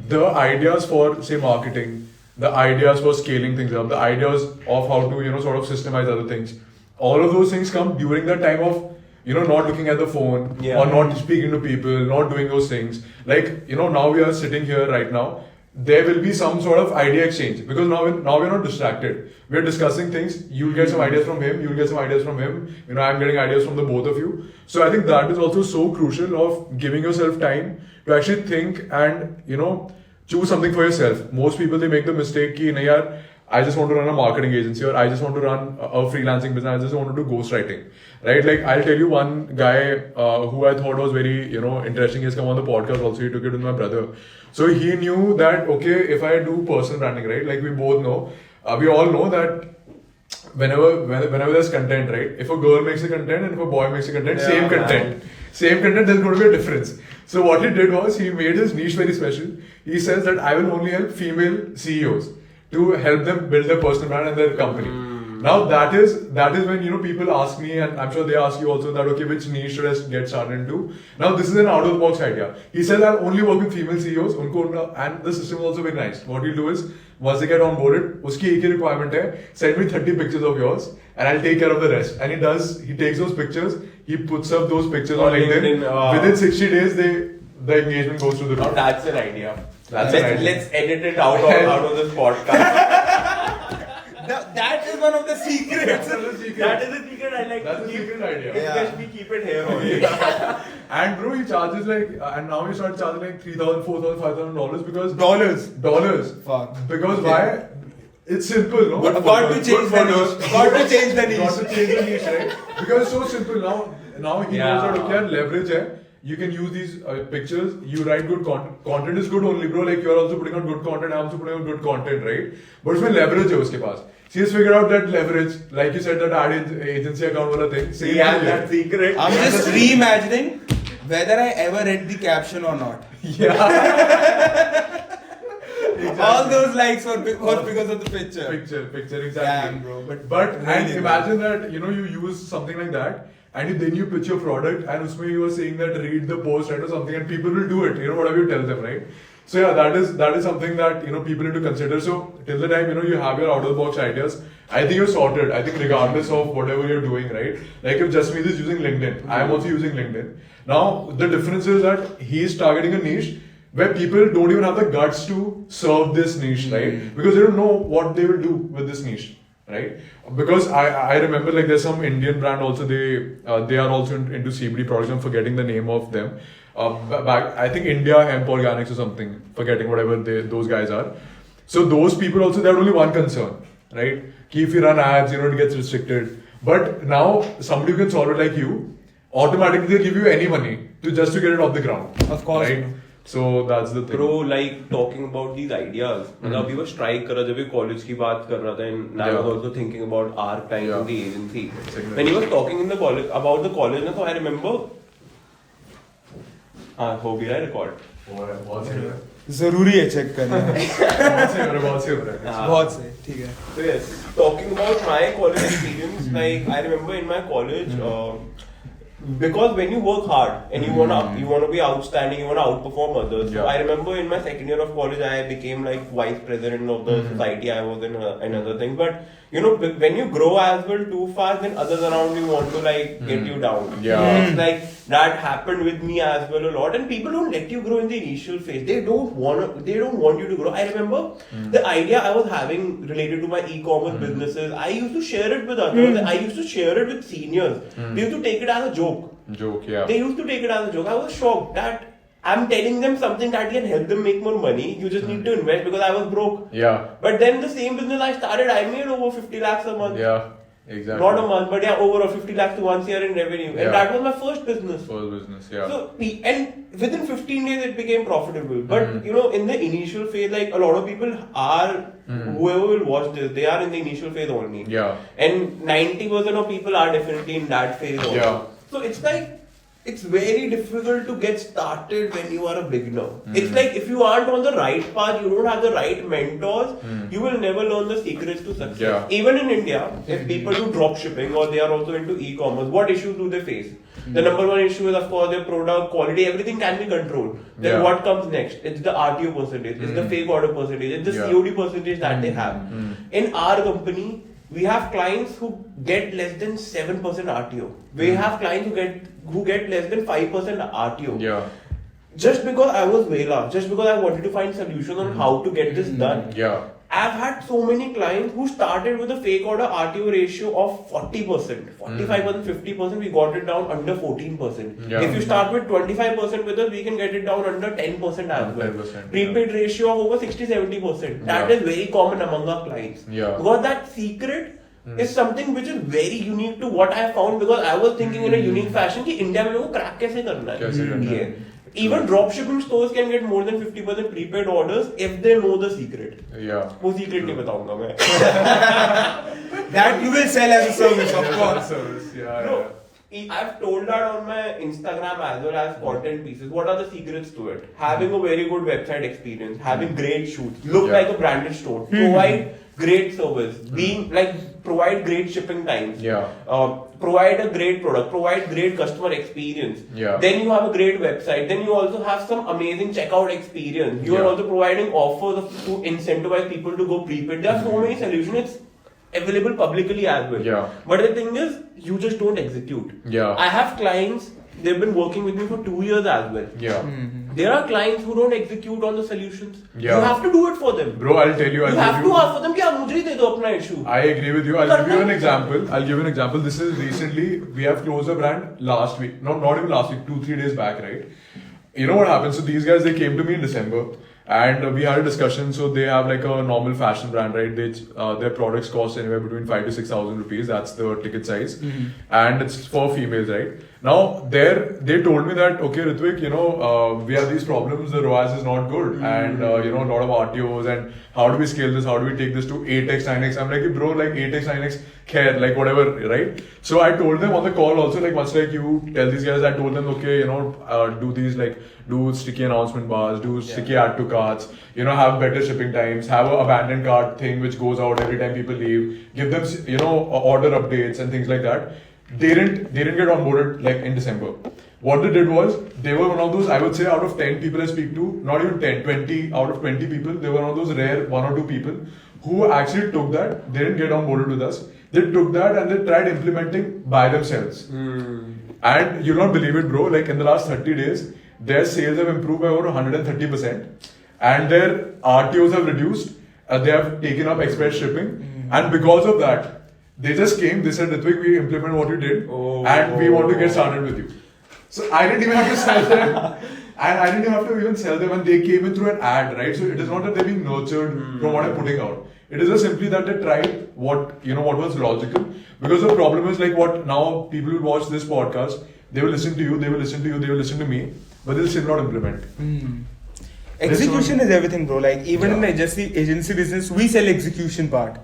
the ideas for say marketing, the ideas for scaling things up, the ideas of how to sort of systemize other things, all of those things come during the time of not looking at the phone Yeah. or not speaking to people, not doing those things. Like now we are sitting here right now, there will be some sort of idea exchange because now we're not distracted. We're discussing things. You'll get some ideas from him. You'll get some ideas from him. I'm getting ideas from the both of you. So I think that is also so crucial of giving yourself time to actually think and choose something for yourself. Most people, they make the mistake ki nahi yaar, I just want to run a marketing agency or I just want to run a freelancing business. I just want to do ghostwriting, right? Like I'll tell you one guy who I thought was very interesting. He's come on the podcast also. He took it with my brother. So he knew that okay, if I do personal branding, right? Like we both know, we all know that whenever there's content, right? If a girl makes a content and if a boy makes a content, same content, there's going to be a difference. So what he did was he made his niche very special. He says that I will only help female CEOs to help them build their personal brand and their company. Now that is when people ask me, and I'm sure they ask you also that okay, which niche should I get started into? Now this is an out of the box idea. He said I'll only work with female CEOs, and the system is also very nice. What he'll do is once they get onboarded, uski ek hi requirement hai, send me 30 pictures of yours and I'll take care of the rest. And he takes those pictures, he puts up those pictures on LinkedIn. Within 60 days, the engagement goes to the Now roof. that's an idea. That's an idea. Let's edit it out of this podcast. That is one of the secrets. That is a secret I like That's to a keep. secret idea. Especially keep it here only. And bro, he charges like, and now he started charging like $3,000, $4,000, $5,000 because Dollars. Fuck. Because Okay. why? It's simple, no? But got to change the niche. Got to change the niche. Got to change the niche, right? Because it's so simple now. He knows that okay, yaar, leverage hai. You can use these pictures. You write good content. Content is good only, bro. Like you are also putting out good content. I'm also putting out good content, right? But उसमें leverage है उसके पास. So he's figured out that leverage, like you said, that ad agency account wala thing. Same Yeah, thing that here. secret. I'm just reimagining whether I ever read the caption or not. Yeah. All those likes were because of the picture. Picture, exactly. Damn, bro. But really and imagine that you use something like that, and then you pitch your product, and usme you are saying that read the post, right, or something, and people will do it. Whatever you tell them, right? So yeah, that is something that people need to consider. So till the time you have your out of the box ideas, I think you're sorted. I think regardless of whatever you're doing, right? Like if Jasmeet is using LinkedIn, I am also using LinkedIn. Now the difference is that he is targeting a niche where people don't even have the guts to serve this niche, right? Because they don't know what they will do with this niche, right? Because I remember like there's some Indian brand also, they are also into CBD products. I'm forgetting the name of them. Back, I think India Hemp Organics or something, forgetting whatever those guys are. So those people also, they have only one concern, right? If you run ads, it gets restricted. But now somebody who can solve it like you, automatically they give you any money to get it off the ground. Of course. Right? So that's the thing. Bro, like talking about these ideas. We were strike कर रहा जब ये college की बात कर रहा था, and I was also thinking about our time in the agency. Exactly. When he was talking in the college about the college, so I remember. हाँ हो गया record. बहुत सही है. जरूरी है चेक करना. बहुत सही हो रहा है. बहुत सही, ठीक है. So yes, talking about my college experience, like I remember in my college. Because when you work hard and you wanna be outstanding, you wanna outperform others. So I remember in my second year of college, I became like vice president of the society I was in, another thing. But you know, when you grow as well too fast, then others around you want to like get you down. It's like that happened with me as well a lot. And people don't let you grow in the initial phase. They don't want you to grow. I remember the idea I was having related to my e-commerce businesses. I used to share it with others. I used to share it with seniors. They used to take it as a joke. They used to take it as a joke. I was shocked that I'm telling them something that can help them make more money. You just need to invest, because I was broke. But then the same business I started, I made over 50 lakhs a month. Exactly. Not a month, but over 50 lakhs to 1 year in revenue. And that was my first business. So, and within 15 days it became profitable. But you know, in the initial phase, like a lot of people are, whoever will watch this, they are in the initial phase only. And 90% of people are definitely in that phase only. So it's like, it's very difficult to get started when you are a beginner. It's like if you aren't on the right path, you don't have the right mentors, you will never learn the secrets to success. Even in India, if people do dropshipping or they are also into e-commerce, what issues do they face? The number one issue is, of course, their product quality, everything can be controlled. Then what comes next? It's the RTO percentage, it's the fake order percentage, it's the COD percentage that they have. In our company, we have clients who get less than 7% RTO. We have clients who get less than 5% RTO. Just because I was Vela, just because I wanted to find solutions on how to get this done. I've had so many clients who started with a fake order RTO ratio of 40%, 45%, 50%, we got it down under 14%. If you start with 25% with us, we can get it down under 10% as well. Prepaid ratio of over 60-70%. That is very common among our clients. Because that secret is something which is very unique to what I found, because I was thinking in a unique fashion कि India में वो crack कैसे करना है. Even dropshipping stores can get more than 50% prepaid orders if they know the secret. वो secret नहीं बताऊंगा मैं. That you will sell as a service, of course. No, I've told that on my Instagram as well as content pieces. What are the secrets to it? Having a very good website experience, having great shoots, look like a branded store, provide great service, being like provide great shipping times, provide a great product, provide great customer experience. Then you have a great website. Then you also have some amazing checkout experience. You are also providing offers to incentivize people to go prepaid. There are so many solutions. It's available publicly as well. But the thing is, you just don't execute. I have clients, they've been working with me for 2 years as well. There are clients who don't execute on the solutions. You have to do it for them. Bro, I'll tell you. You have to ask for them कि आप मुझे ही दे दो अपना issue. I agree with you. I'll give you an example. This is recently, we have closed a brand last week. No, not even last week, 2-3 days back, right? You know what happened? So these guys, they came to me in December. And we had a discussion. So they have like a normal fashion brand, right? Their products cost anywhere between 5,000 to 6,000 rupees. That's the ticket size, and it's for females, right? Now they told me that, okay, Ritvik, you know, we have these problems. The ROAS is not good, and you know, a lot of RTOs. And how do we scale this? How do we take this to 8x, 9x? I'm like, bro, like 8x, 9x, care, like whatever, right? So I told them on the call also, like much like you tell these guys, I told them, okay, you know, do these like. Do sticky announcement bars, do sticky add to carts, you know, have better shipping times, have an abandoned cart thing which goes out every time people leave, give them, you know, order updates and things like that. They didn't get onboarded like in December. What they did was, they were one of those, I would say out of 10 people I speak to, not even 10, 20 out of 20 people, they were one of those rare 1 or 2 people who actually took that, they didn't get onboarded with us, they took that and they tried implementing by themselves. And you'll not believe it, bro, like in the last 30 days, their sales have improved by over 130%, and their RTOs have reduced. They have taken up express shipping, and because of that, they just came. They said, "Ritvik, we implement what you did, and we want to get started with you." So I didn't even have to sell them, and I didn't even have to even sell them, and they came in through an ad, right? So it is not that they're being nurtured from what I'm putting out. It is just simply that they tried what was logical. Because the problem is like what now people will watch this podcast. They will listen to you, they will listen to you, they will listen to me, but they'll still not implement. Execution is everything, bro. Like even in the agency business, we sell execution part.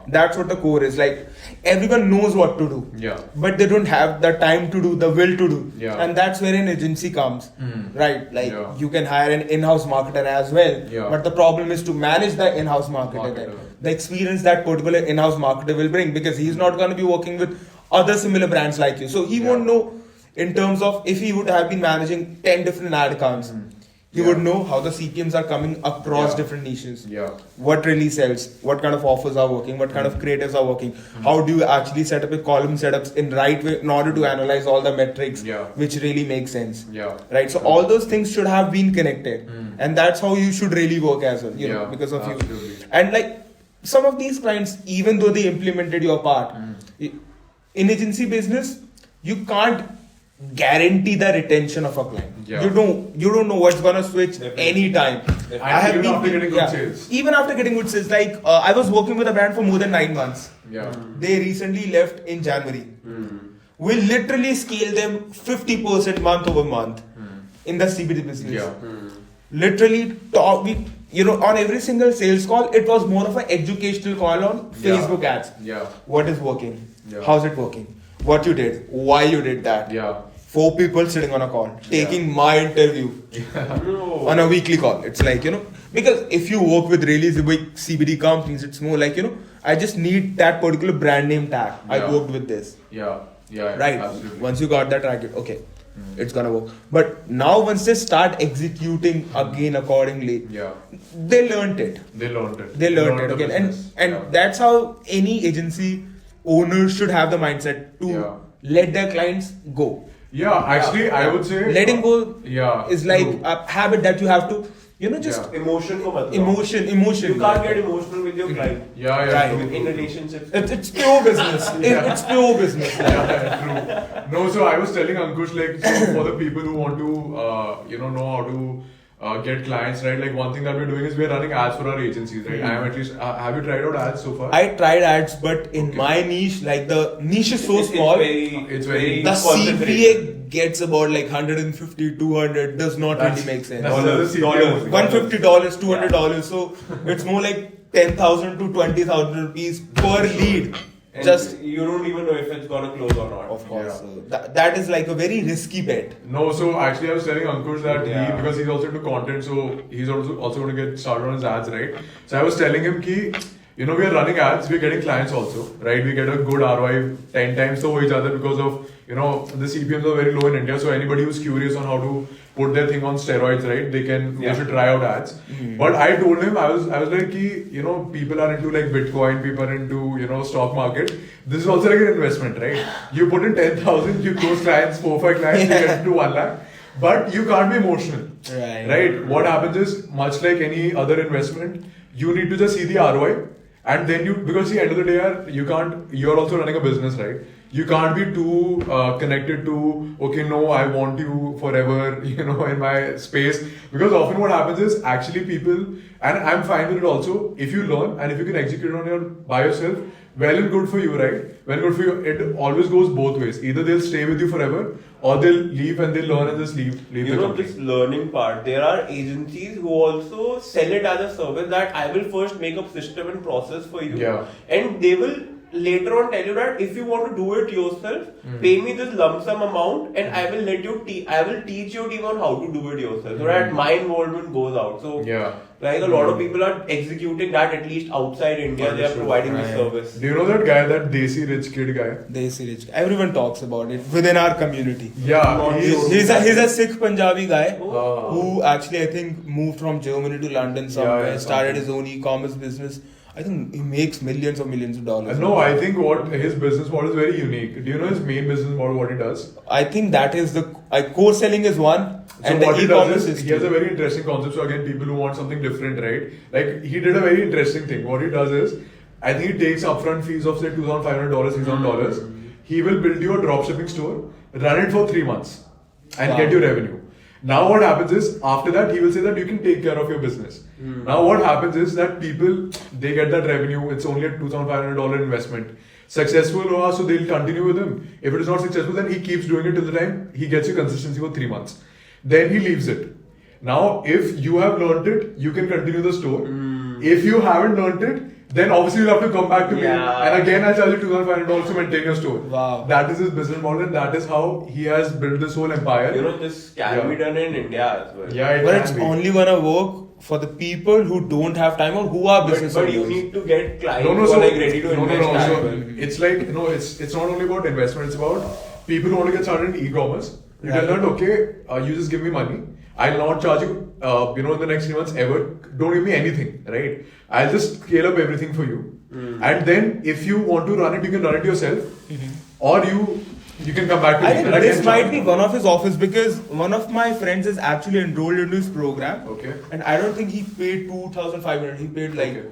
That's what the core is. Like everyone knows what to do, but they don't have the time to do, the will to do, and that's where an agency comes, right? Like you can hire an in-house marketer as well, but the problem is to manage the in-house marketer. The experience that particular in-house marketer will bring, because he's not going to be working with other similar brands like you, so he won't know in terms of if he would have been managing 10 different ad accounts. He would know how the CPMs are coming across different niches. What really sells, what kind of offers are working, what kind of creatives are working. How do you actually set up a column setups in right way in order to analyze all the metrics which really make sense. Right. So all those things should have been connected. And that's how you should really work as well, you know, because of you. And like some of these clients, even though they implemented your part, in agency business, you can't guarantee the retention of a client. You don't know what's gonna switch anytime. I have even after getting good sales. Even after getting good sales, like I was working with a brand for more than 9 months. They recently left in January. We literally scale them 50% month over month in the CBD business. Literally talk. On every single sales call, it was more of an educational call on Facebook ads. What is working? How's it working? What you did? Why you did that? 4 people sitting on a call, taking my interview on a weekly call. It's like, because if you work with really big CBD companies, it's more like, I just need that particular brand name tag. I worked with this. Right. Absolutely. Once you got that tag, okay, it's gonna work. But now once they start executing again accordingly, they learned it. They learned it again. And that's how any agency owner should have the mindset to let their clients go. Actually, I would say letting go is like a habit that you have to, just emotion. Emotion. You can't get emotional with your client. In relationships. It's pure business. It's pure business. True. No, so I was telling Ankush, like, so for the people who want to, know how to get clients, right? Like one thing that we're doing is we're running ads for our agencies, right? I am at least. Have you tried out ads so far? I tried ads, but in my niche, like the niche is so small. It's very the CPA gets about like 150, 200. Does not really make sense. $150, $200. So it's more like 10,000 to 20,000 rupees per lead. And you don't even know if it's gonna close or not. Of course, so that is like a very risky bet. No, so actually I was telling Ankush that because he's also into content, so he's also going to get started on his ads, right? So I was telling him we are running ads, we're getting clients also, right? We get a good ROI 10 times to each other because of the CPMs are very low in India. So anybody who's curious on how to put their thing on steroids, right? They should try out ads. But I told him, I was like, people are into like Bitcoin, people are into, stock market. This is also like an investment, right? You put in 10,000, you close clients, 4-5 clients, you get to 1 lakh. But you can't be emotional, right? What happens is, much like any other investment, you need to just see the ROI. And then because at the end of the day, you're also running a business, right? You can't be too connected to, okay, no, I want you forever, in my space. Because often what happens is actually people, and I'm fine with it also, if you learn and if you can execute by yourself, well and good for you, right? Well and good for you. It always goes both ways. Either they'll stay with you forever or they'll leave and they'll learn and just leave the company. This learning part, there are agencies who also sell it as a service that I will first make a system and process for you. And they will later on tell you that if you want to do it yourself, pay me this lump sum amount and I will I will teach your team on how to do it yourself. So that my involvement goes out. So like a lot of people are executing that at least outside India. They are providing this service. Do you know that guy, that Desi rich kid guy? Desi rich. Everyone talks about it within our community. He's a Sikh Punjabi guy who actually I think moved from Germany to London somewhere, started his own e-commerce business. I think he makes millions of dollars. No, I think what his business model is very unique. Do you know his main business model, what he does? I think that is the core selling is one. So and what he does is, he has a very interesting concept. So again, people who want something different, right? Like he did a very interesting thing. What he does is, I think he takes upfront fees of say $2,500, $6,000. He will build you a dropshipping store, run it for 3 months and get your revenue. Now what happens is, after that, he will say that you can take care of your business. Now what happens is that people, they get that revenue, it's only a $2,500 investment. Successful or so they'll continue with him. If it is not successful, then he keeps doing it till the time he gets you consistency for 3 months. Then he leaves it. Now, if you have learned it, you can continue the store. If you haven't learned it, then obviously you'll have to come back to me. And again, I'll charge you $2,500 to maintain your store. Wow. That is his business model, and that is how he has built this whole empire. You know, this can be done in India as well. Yeah, it But can it's be. only gonna work for the people who don't have time or who are business But you owners. need to get clients No, who so are like ready to invest as so well. it's like it's not only about investment. It's about people who want to get started in e-commerce. You tell them, okay, you just give me money. I'll not charge you, in the next 3 months ever. Don't give me anything, right? I'll just scale up everything for you. And then if you want to run it, you can run it yourself, or you can come back to I me. think and this can might charge be you. one of his offers because one of my friends is actually enrolled into his program. Okay. And I don't think he paid 2,500. He paid like Okay.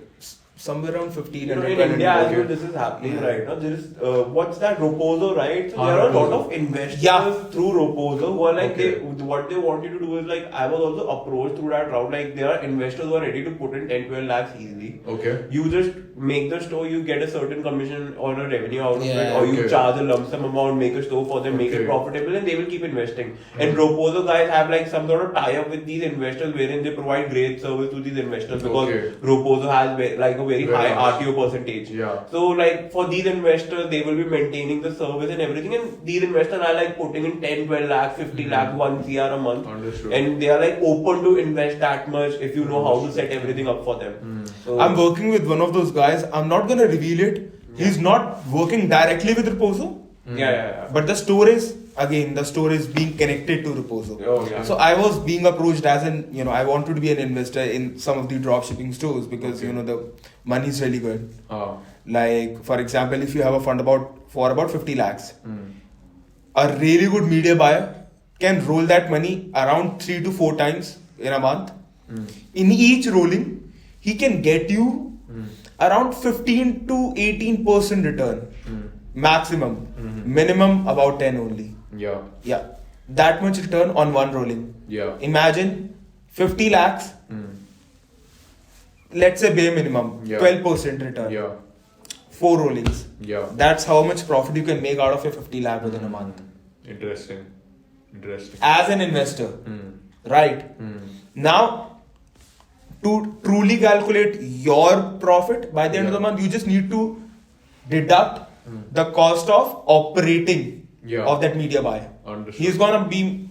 somewhere around 15. You know, in India as well, Okay. this is happening Yeah. right now. There is, what's that, Ropozo, right? So there are a lot Ropozo. of investors Yeah. through Ropozo who are like, Okay. what they want you to do is like, I was also approached through that route. Like, there are investors who are ready to put in 10-12 lakhs easily. Okay. You just make the store, you get a certain commission or a revenue out of it, Yeah. or you Okay. charge a lump sum amount, make a store for them, make it Okay. profitable, and they will keep investing. And Ropozo guys have like some sort of tie-up with these investors wherein they provide great service to these investors because Okay. Ropozo has like a very Very high nice. RTO percentage. Yeah. So like for these investors, they will be maintaining the service and everything, and these investors are like putting in 10, 12 lakhs, 50 lakhs, 1 CR a month. Understood. And they are like open to invest that much if you know how to set everything up for them. So, I'm working with one of those guys. I'm not gonna reveal it. He's not working directly with Reposo, yeah. but the store is being connected to Reposo. Oh, yeah. So I was being approached as I wanted to be an investor in some of the dropshipping stores because the money is really good. Like for example, if you have a fund for about 50 lakhs, a really good media buyer can roll that money around 3 to 4 times in a month. In each rolling, he can get you around 15 to 18% return maximum. Minimum about 10 only. Yeah. That much return on one rolling. Yeah. Imagine 50 lakhs, let's say bare minimum, Yeah. 12% return. Yeah. 4 rollings. Yeah. That's how much profit you can make out of your 50 lakh within a month. Interesting. As an investor. Right? Now, to truly calculate your profit by the end of the month, you just need to deduct the cost of operating of that media buyer. Understood. He's gonna be,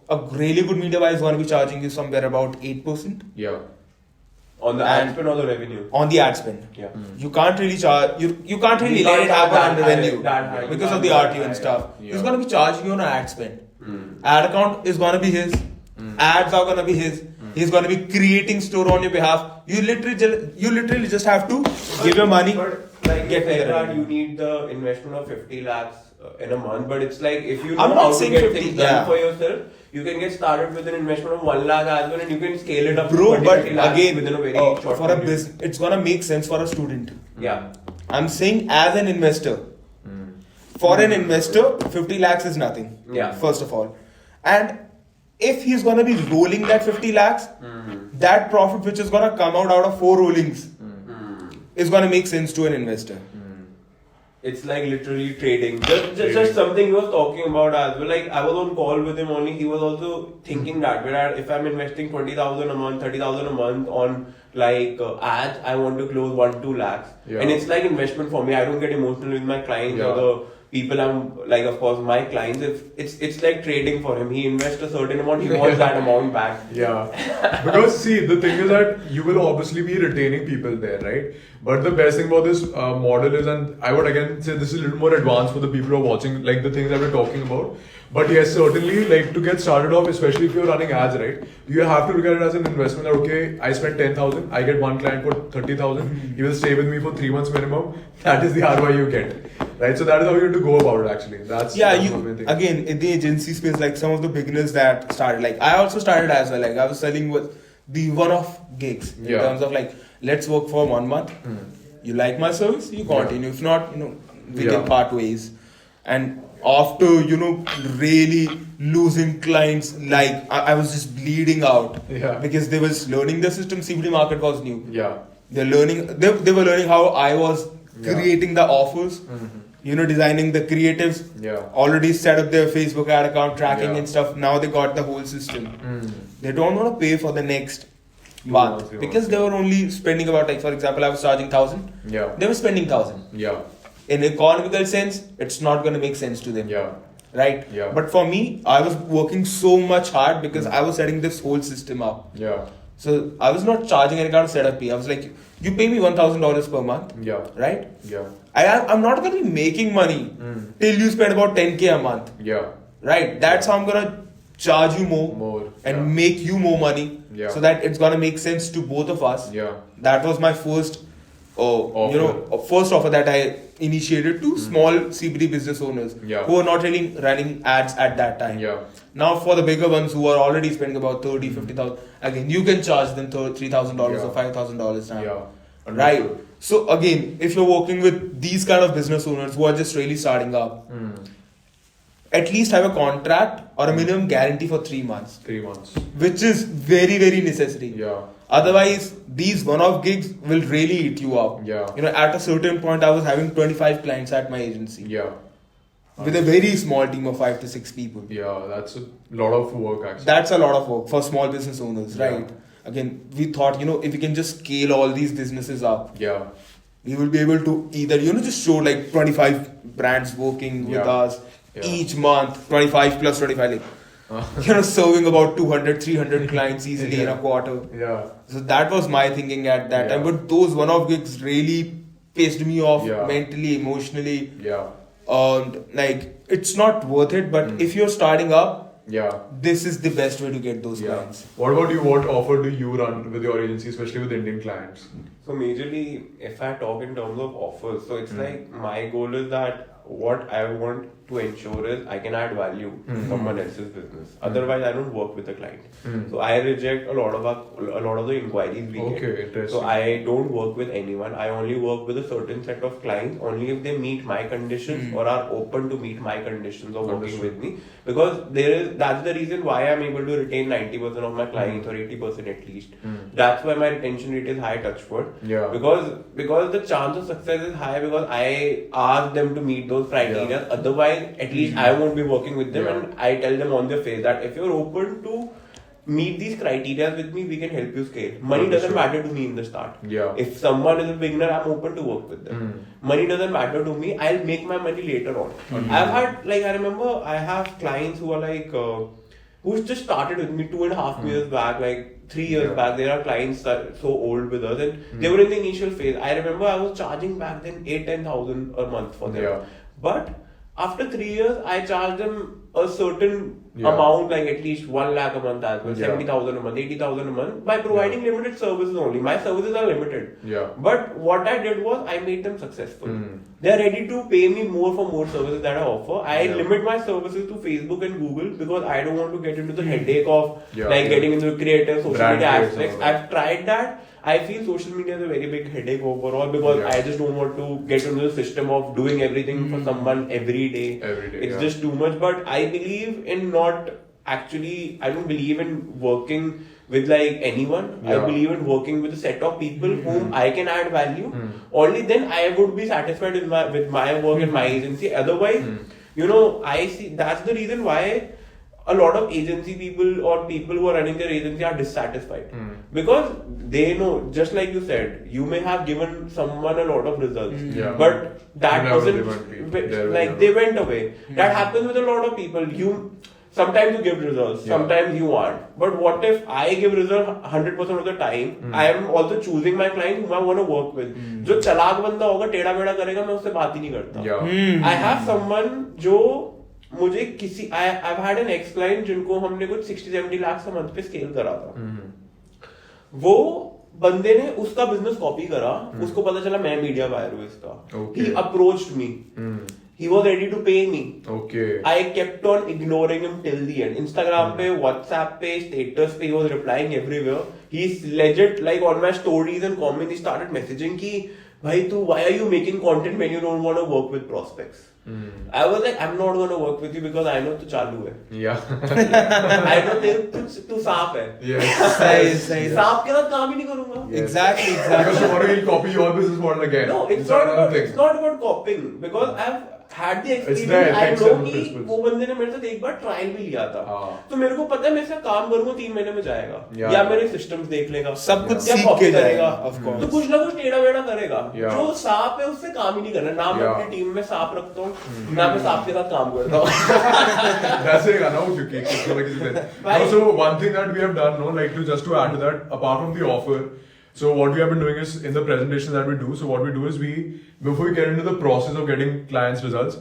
a really good media buyer is gonna be charging you somewhere about 8%. Yeah. On the ad spend or the revenue? On the ad spend. Yeah. You can't really charge, you can't really You let can't it happen have on that revenue high, that high. because You of the can't RTO that and high. stuff. Yeah. He's gonna be charging you on an ad spend. Ad account is gonna be his. Ads are gonna be his. He's gonna be creating store on your behalf. You literally just have to give your money. But like Get you said the that revenue. you need the investment of 50 lakhs in a month, but it's like if you know I'm not how to saying get 50, things done yeah. for yourself, you can get started with an investment of 1 lakh as well, and you can scale it up to Bro, 20, but 30 lakhs again, within a very short for a period. business, it's gonna make sense for a student. Yeah. I'm saying as an investor. For an investor, 50 lakhs is nothing. Yeah. First of all. And if he's gonna be rolling that 50 lakhs, that profit which is gonna come out of 4 rollings is gonna make sense to an investor. It's like literally trading. Just something he was talking about as well. Like I was on call with him only. He was also thinking that if I'm investing 20,000 a month, 30,000 a month on like ads, I want to close 1-2 lakhs. Yeah. And it's like investment for me. I don't get emotional with my clients or Yeah. the people I'm like. Of course, my clients. If it's like trading for him. He invests a certain amount. He wants that amount back. Yeah, because see, the thing is that you will obviously be retaining people there, right? But the best thing about this model is, and I would again say this is a little more advanced for the people who are watching, like the things that we're talking about. But yes, certainly, like to get started off, especially if you're running ads, right? You have to look at it as an investment. That okay, I spent 10,000, I get one client for 30,000. He will stay with me for 3 months minimum. That is the ROI you get, right? So that is how you have to go about it. Actually, that's Yeah, one main thing. again in the agency space, like some of the beginners that started, like I also started as well. Like I was selling with the one-off gigs in Yeah. terms of like, let's work for 1 month. You like my service, you continue. If not, we Yeah. can part ways. And after really losing clients, like I was just bleeding out. Yeah. Because they was learning the system. CBD market was new. Yeah. They were learning how I was Yeah. creating the offers. designing the creatives. Yeah. Already set up their Facebook ad account, tracking Yeah. and stuff. Now they got the whole system. Mm. They don't want to pay for the next months, month 3 because months, they were only spending about, like, for example, I was charging 1,000. Yeah. They were spending 1,000. Yeah. In economical sense, it's not going to make sense to them. Yeah. Right? Yeah. But for me, I was working so much hard because I was setting this whole system up. Yeah. So I was not charging any kind of setup fee. I was like, you pay me $1,000 per month, Yeah. right? Yeah. I'm not going to be making money till you spend about 10K a month, Yeah. right? That's how I'm going to charge you more and Yeah. make you more money Yeah. so that it's going to make sense to both of us. Yeah. That was my first, first offer that I initiated to small CBD business owners Yeah. who are not really running ads at that time. Yeah. Now for the bigger ones who are already spending about 30, 50,000, again, you can charge them $3,000 Yeah. or $5,000 now. Yeah. Right. Understood. So again, if you're working with these kind of business owners who are just really starting up, at least have a contract or a minimum guarantee for 3 months, 3 months. which is very, very necessary. Yeah. Otherwise, these one-off gigs will really eat you up. Yeah. At a certain point, I was having 25 clients at my agency Yeah. with a very small team of 5 to 6 people. Yeah. That's a lot of work actually. That's a lot of work for small business owners, Yeah. right? Again, we thought, if we can just scale all these businesses up, Yeah. we will be able to either, just show like 25 brands working with Yeah. us Yeah. each month, 25 plus 25, like, serving about 200, 300 clients easily in a quarter. Yeah. So that was my thinking at that Yeah. time. But those one-off gigs really pissed me off Yeah. mentally, emotionally. Yeah. And like, it's not worth it. But if you're starting up, Yeah. this is the best way to get those Yeah. clients. What about you? What offer do you run with your agency, especially with Indian clients? So majorly, if I talk in terms of offers, so it's like my goal is that what I want to ensure is I can add value to someone else's business. Otherwise, I don't work with the client. So I reject a lot of the inquiries we Okay, get. interesting. So I don't work with anyone. I only work with a certain set of clients only if they meet my conditions or are open to meet my conditions of working Understood. with me. Because that's the reason why I'm able to retain 90% of my clients or 80% at least. That's why my retention rate is high, touchwood. Yeah. Because the chance of success is high because I ask them to meet those criteria. Yeah. Otherwise, at least I won't be working with them, Yeah. and I tell them on their face that if you're open to meet these criteria with me, we can help you scale. Money doesn't Understood. matter to me in the start. Yeah. If someone is a beginner, I'm open to work with them. Money doesn't matter to me. I'll make my money later on. I've had, like, I remember I have clients who are like, who just started with me 2.5 years back, like 3 years Yeah. back. There are clients that are so old with us, and they were in the initial phase. I remember I was charging back then 8,000-10,000 a month for them. Yeah. But after 3 years, I charged them a certain Yeah. amount, like at least 1 lakh a month as well, Yeah. 70,000 a month, 80,000 a month, by providing limited services only. My services are limited. Yeah. But what I did was I made them successful. They are ready to pay me more for more services that I offer. I Yeah. limit my services to Facebook and Google because I don't want to get into the headache of Yeah. getting into creative social Brand media creation aspects. and all that. I've tried that. I feel social media is a very big headache overall because Yeah. I just don't want to get into the system of doing everything for someone every day. Every day, It's yeah. just too much. But I believe in I don't believe in working with like anyone. I Yeah. believe in working with a set of people whom I can add value. Only then I would be satisfied with my work and my agency. Otherwise, I see that's the reason why a lot of agency people or people who are running their agency are dissatisfied because they know, just like you said, you may have given someone a lot of results, Yeah. but that Never person they went away. they went away. That happens with a lot of people. Sometimes you give results, Yeah. sometimes you aren't. But what if I give results 100% of the time? I am also choosing my clients whom I want to work with. जो चालाक बंदा होगा, टेढ़ा मेढ़ा करेगा, मैं उससे बात ही नहीं करता. Yeah. I have someone जो मुझे I've had an ex client जिनको हमने कुछ 60-70 lakhs a month पे scale करा था. वो बंदे ने उसका बिजनेस कॉपी करा, उसको पता चला मैं मीडिया बायर हूँ इसका. Okay. He approached me. He was ready to pay me. Okay. I kept on ignoring him till the end. Instagram पे, WhatsApp पे, status पे, he was replying everywhere. He's legit, like on my stories and comments, he started messaging कि भाई तू why are you making content when you don't want to work with prospects? I was like, I'm not gonna work with you because I know तू चालू है. Yeah. I know तू सांप है. Yes. सही. सांप के साथ काम ही नहीं करूँगा. Yes. Exactly. Because tomorrow he'll copy your business model again. No, it's not about copying because I've had the It's experience. the I ethics know and कि principles. वो बंदे ने मेरे साथ एक बार ट्रायल भी लिया था. हाँ. तो मेरे को पता है मैं इसका काम करूँगा 3 महीने में जाएगा. Yeah. या मेरे सिस्टम्स देख लेगा. सब कुछ या सीख copy के करेगा. जाएगा. Of course. तो कुछ ना कुछ टेढ़ा वेढ़ा करेगा. Yeah. जो सांप है उससे काम ही नहीं करना. ना मैं Yeah. अपनी टीम में सांप रखता हूँ ना मैं सांप के साथ काम करता हूँ. That's it, ना क्योंकि किसी ना किसी दिन. Bye. So one thing that we have done, no, like just to add to that, apart from the offer, so what we have been doing is in the presentation that we do. So what we do is before we get into the process of getting clients' results,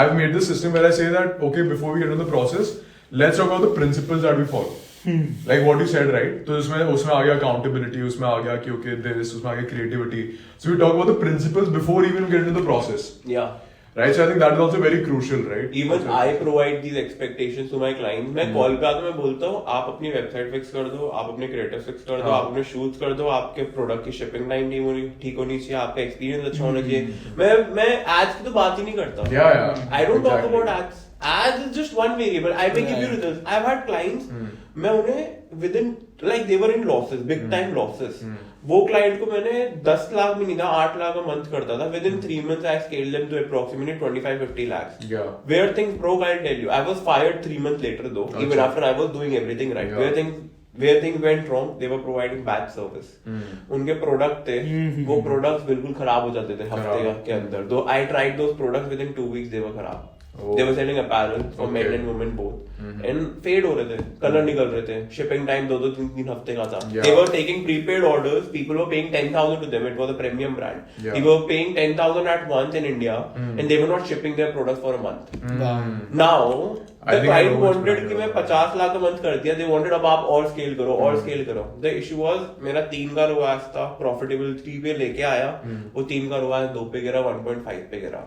I've made this system where I say that okay, before we get into the process, let's talk about the principles that we follow. Like what you said, right? तो उसमें आ गया accountability, उसमें आ गया कि okay this, उसमें आ गया creativity. So we talk about the principles before even get into the process. Yeah. Right, so I think that is also very crucial, right? Even I provide these expectations to my clients. मैं call पे आता मैं बोलता हूँ आप अपनी website fix कर दो, आप अपने क्रिएटिव फिक्स कर दो, आप अपने शूट्स कर दो, आपके प्रोडक्ट की शिपिंग लाइन ठीक होनी चाहिए, आपका एक्सपीरियंस अच्छा होना चाहिए. मैं एड्स की तो बात ही नहीं करता. Yeah. I don't talk Exactly. about ads. Ads is just one variable. I may give you results. I've had clients, मैं उन्हें within like they were in losses, big time losses. वो क्लाइंट को मैंने 10 लाख भी नहीं था 8 लाख a month करता था. Within 3 months I scaled them to approximately 25-50 lakhs. Yeah. Where things broke, I'll tell you. I was fired 3 months later though. Even after I was doing everything right. Yeah. Where things went wrong, they were providing bad service. उनके product थे, वो products बिल्कुल खराब हो जाते थे हफ्ते के अंदर. Though I tried those products within 2 weeks, they were खराब. They were selling apparel for men and women both. And fade हो रहे थे, कलर निकल रहे थे, shipping time 2-3 हफ्ते का था. Yeah. They were taking prepaid orders, people were paying 10,000 to them, it was a premium brand. Yeah. They were paying 10,000 at once in India and they were not shipping their products for a month. Now, the client wanted कि मैं 50 lakh a month कर दिया, they wanted अब आप और scale करो. The issue was मेरा 3 का ROAS था, profitable 3 पे लेके आया, वो 3 का ROAS 2 पे गिरा, 1.5 पे गिरा.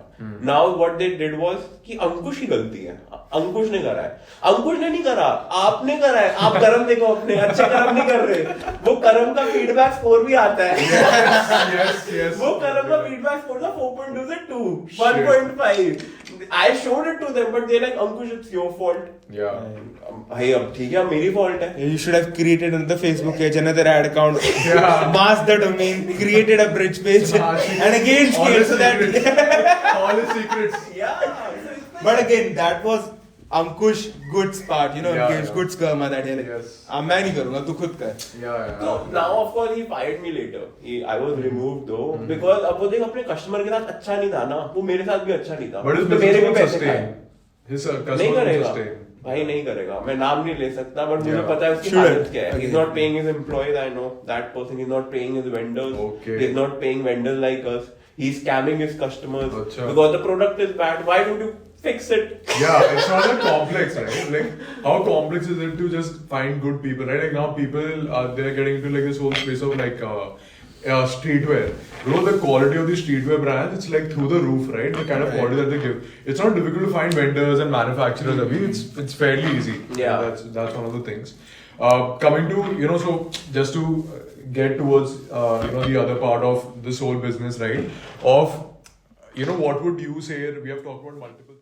Now what they did was कि अंकुश की गलती है, अंकुश ने करा है. अंकुश ने नहीं करा, आपने करा है. आप कर्म देखो अपने, अच्छे कर्म नहीं कर रहे. वो कर्म का फीडबैक स्कोर भी आता है. Yes. वो कर्म का फीडबैक स्कोर था 4.2 से 2, 1.5. I showed it to them, but they're like, Ankush, it's your fault. Yeah. भाई अब ठीक है, मेरी fault है. You should have created another Facebook page, another ad account, Yeah. masked the domain, created a bridge page, and again All scaled the so that. secrets. All the secrets. Yeah. But again, that was Ankush Good's part, you know, Yeah, Ankush yeah. Good's karma that day. Yes. मैं नहीं करूँगा, तू खुद कर. Yeah. So now of course he fired me later. I was removed though because अब वो देख अपने customer के साथ अच्छा नहीं था ना, वो मेरे साथ भी अच्छा नहीं था. But his तो मेरे business भी will पैसे खाए. sustain. His नहीं customer will करेगा. sustain. भाई नहीं करेगा. मैं नाम नहीं ले सकता, but मुझे Yeah. पता है उसकी Sure. हालत क्या है. He's Okay. not paying his employees. I know that person. He's not paying his vendors. Okay. He's not paying vendors like us. He's scamming his customers Achha. because the product is bad. Why don't you fix it? Yeah, it's not that complex, right? Like, how complex is it to just find good people, right? Like now people they're getting into like this whole space of like streetwear. Bro, the quality of the streetwear brands, it's like through the roof, right? The kind of quality that they give. It's not difficult to find vendors and manufacturers. I mean, it's fairly easy. Yeah. That's one of the things. Coming to, so just to get towards, the other part of this whole business, right? Of, what would you say, we have talked about multiple